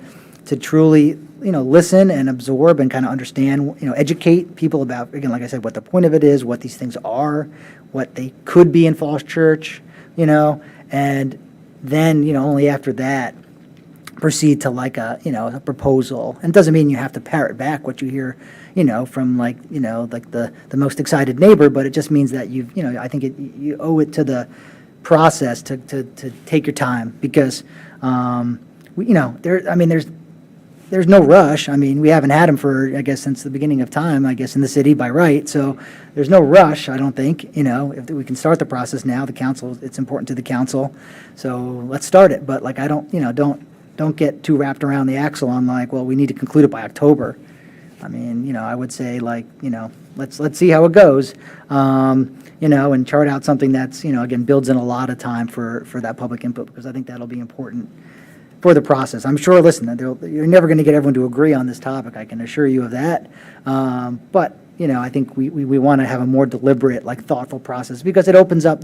S9: truly, listen and absorb and kind of understand, educate people about, again, like I said, what the point of it is, what these things are, what they could be in Falls Church, and then, only after that, proceed to a proposal. And it doesn't mean you have to parrot back what you hear, from the most excited neighbor, but it just means that I think you owe it to the process to take your time because, there's no rush. I mean, we haven't had them for, I guess, since the beginning of time, I guess, in the city by right. So there's no rush, I don't think. If we can start the process now, the council, it's important to the council. So let's start it. But I don't get too wrapped around the axle on well, we need to conclude it by October. I mean, I would say let's see how it goes. And chart out something that's, again, builds in a lot of time for that public input because I think that'll be important for the process. I'm sure, listen, you're never going to get everyone to agree on this topic. I can assure you of that. But, I think we want to have a more deliberate, thoughtful process because it opens up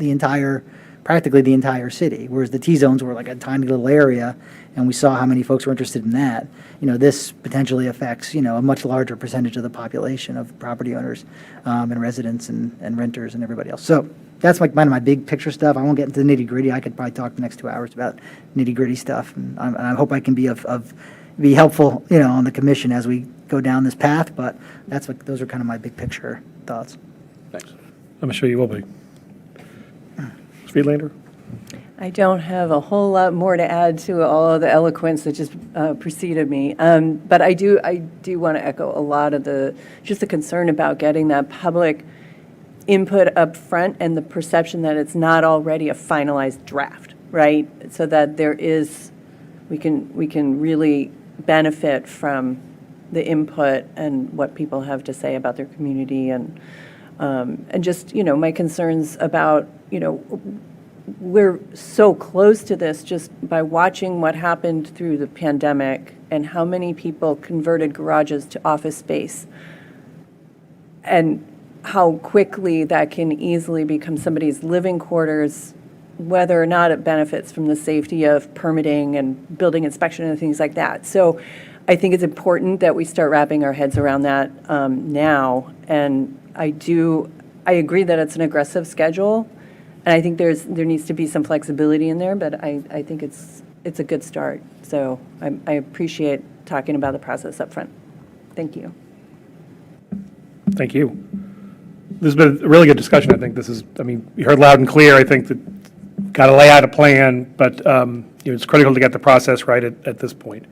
S9: practically the entire city, whereas the T-zones were a tiny little area, and we saw how many folks were interested in that. This potentially affects, a much larger percentage of the population of property owners and residents and renters and everybody else. So that's my big picture stuff. I won't get into the nitty gritty. I could probably talk the next 2 hours about nitty gritty stuff, and I hope I can be be helpful, on the commission as we go down this path, but those are kind of my big picture thoughts.
S4: Thanks.
S3: I'm sure you will be. Friedlander?
S2: I don't have a whole lot more to add to all of the eloquence that just preceded me. But I do want to echo a lot of the concern about getting that public input up front and the perception that it's not already a finalized draft, right? So that we can really benefit from the input and what people have to say about their community and just, my concerns about, we're so close to this just by watching what happened through the pandemic and how many people converted garages to office space and how quickly that can easily become somebody's living quarters, whether or not it benefits from the safety of permitting and building inspection and things like that. So I think it's important that we start wrapping our heads around that now. And I agree that it's an aggressive schedule. And I think there needs to be some flexibility in there, but I think it's a good start. So I appreciate talking about the process up front. Thank you.
S3: Thank you. This has been a really good discussion. I think you heard loud and clear. I think that got to lay out a plan, but it's critical to get the process right at this point.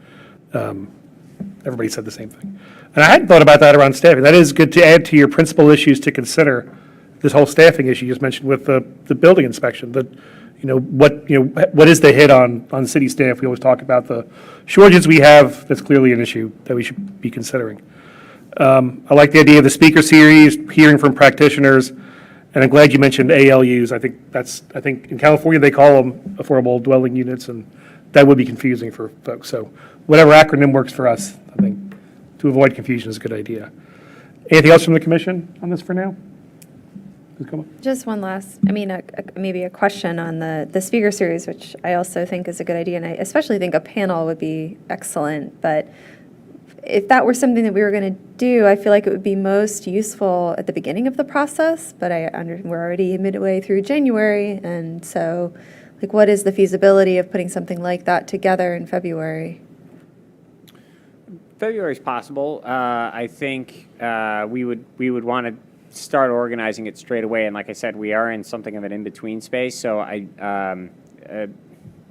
S3: Everybody said the same thing. And I hadn't thought about that around staffing. That is good to add to your principal issues to consider. This whole staffing issue you just mentioned with the building inspection, what is the hit on city staff? We always talk about the shortages we have. That's clearly an issue that we should be considering. I like the idea of the speaker series, hearing from practitioners, and I'm glad you mentioned ALUs. I think in California they call them affordable dwelling units, and that would be confusing for folks. So whatever acronym works for us, I think, to avoid confusion is a good idea. Anything else from the commission on this for now?
S7: Just one last, maybe a question on the speaker series, which I also think is a good idea, and I especially think a panel would be excellent. But if that were something that we were going to do, I feel like it would be most useful at the beginning of the process. But we're already midway through January, and so, what is the feasibility of putting something like that together in February?
S5: February is possible. I think we would want to start organizing it straight away. And like I said, we are in something of an in-between space. So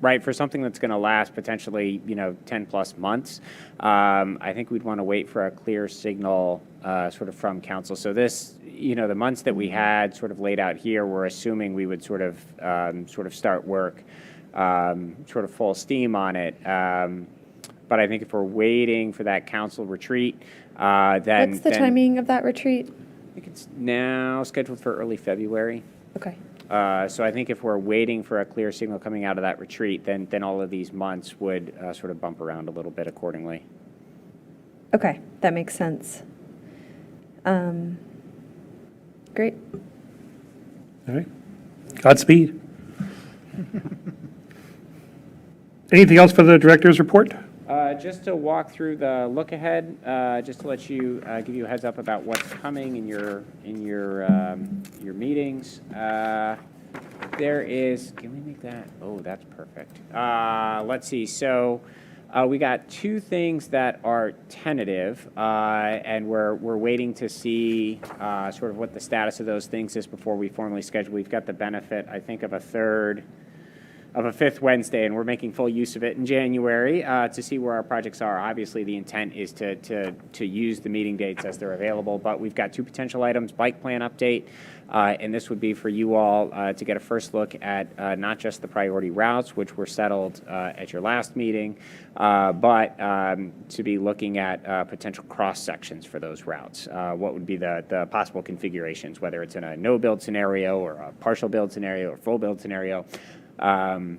S5: right, for something that's going to last potentially, 10 plus months, I think we'd want to wait for a clear signal sort of from council. So this, the months that we had sort of laid out here, we're assuming we would sort of start work sort of full steam on it. But I think if we're waiting for that council retreat, then...
S7: What's the timing of that retreat?
S5: I think it's now scheduled for early February.
S7: Okay.
S5: So I think if we're waiting for a clear signal coming out of that retreat, then all of these months would sort of bump around a little bit accordingly.
S7: Okay, that makes sense. Great.
S3: All right. Godspeed. Anything else for the director's report?
S5: Just to walk through the look ahead, just to let you give you a heads up about what's coming in your meetings. There is. Can we make that? Oh, that's perfect. Let's see. So we got two things that are tentative, and we're waiting to see sort of what the status of those things is before we formally schedule. We've got the benefit, I think, of a fifth Wednesday, and we're making full use of it in January to see where our projects are. Obviously, the intent is to use the meeting dates as they're available, but we've got two potential items, bike plan update, and this would be for you all to get a first look at not just the priority routes, which were settled at your last meeting, but to be looking at potential cross sections for those routes. What would be the possible configurations, whether it's in a no-build scenario or a partial build scenario or full build scenario. And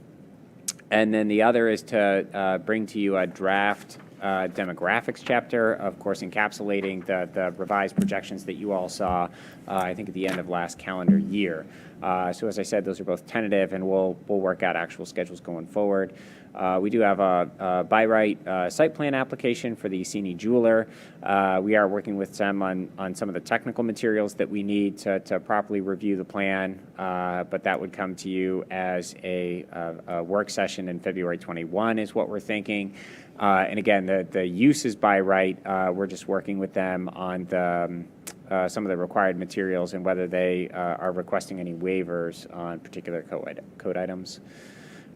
S5: then the other is to bring to you a draft demographics chapter, of course, encapsulating the revised projections that you all saw, I think, at the end of last calendar year. So as I said, those are both tentative, and we'll work out actual schedules going forward. We do have a by right site plan application for the Sini Jeweler. We are working with them on some of the technical materials that we need to properly review the plan, but that would come to you as a work session in February 21 is what we're thinking. And again, the use is by right. We're just working with them on some of the required materials and whether they are requesting any waivers on particular code items.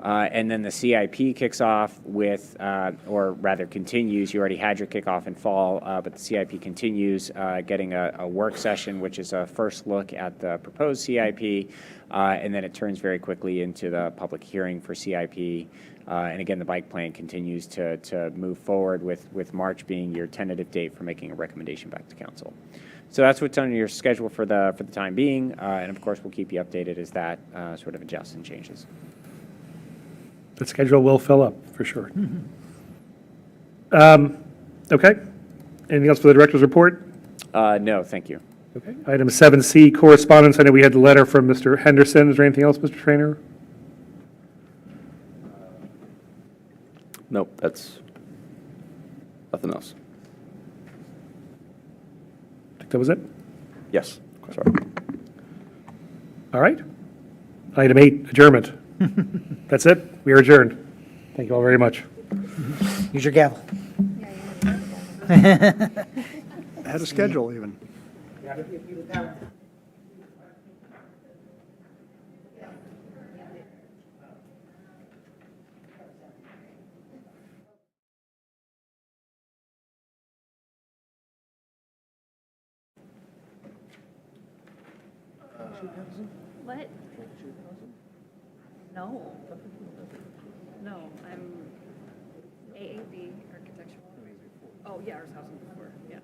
S5: And then the CIP kicks off with, or rather continues, you already had your kickoff in fall, but the CIP continues, getting a work session, which is a first look at the proposed CIP, and then it turns very quickly into the public hearing for CIP. And again, the bike plan continues to move forward with March being your tentative date for making a recommendation back to council. So that's what's on your schedule for the time being, and of course, we'll keep you updated as that sort of adjusts and changes.
S3: The schedule will fill up, for sure. Okay. Anything else for the director's report?
S5: No, thank you.
S3: Okay. Item 7C, correspondence. I know we had the letter from Mr. Henderson. Is there anything else, Mr. Trainer?
S4: Nope, that's nothing else.
S3: I think that was it.
S4: Yes, sorry.
S3: All right. Item 8, adjournment. That's it. We are adjourned. Thank you all very much.
S9: Use your gavel.
S6: Had a schedule even.
S2: What? No. No, I'm AAB architectural. Oh, yeah, ours housing before, yeah.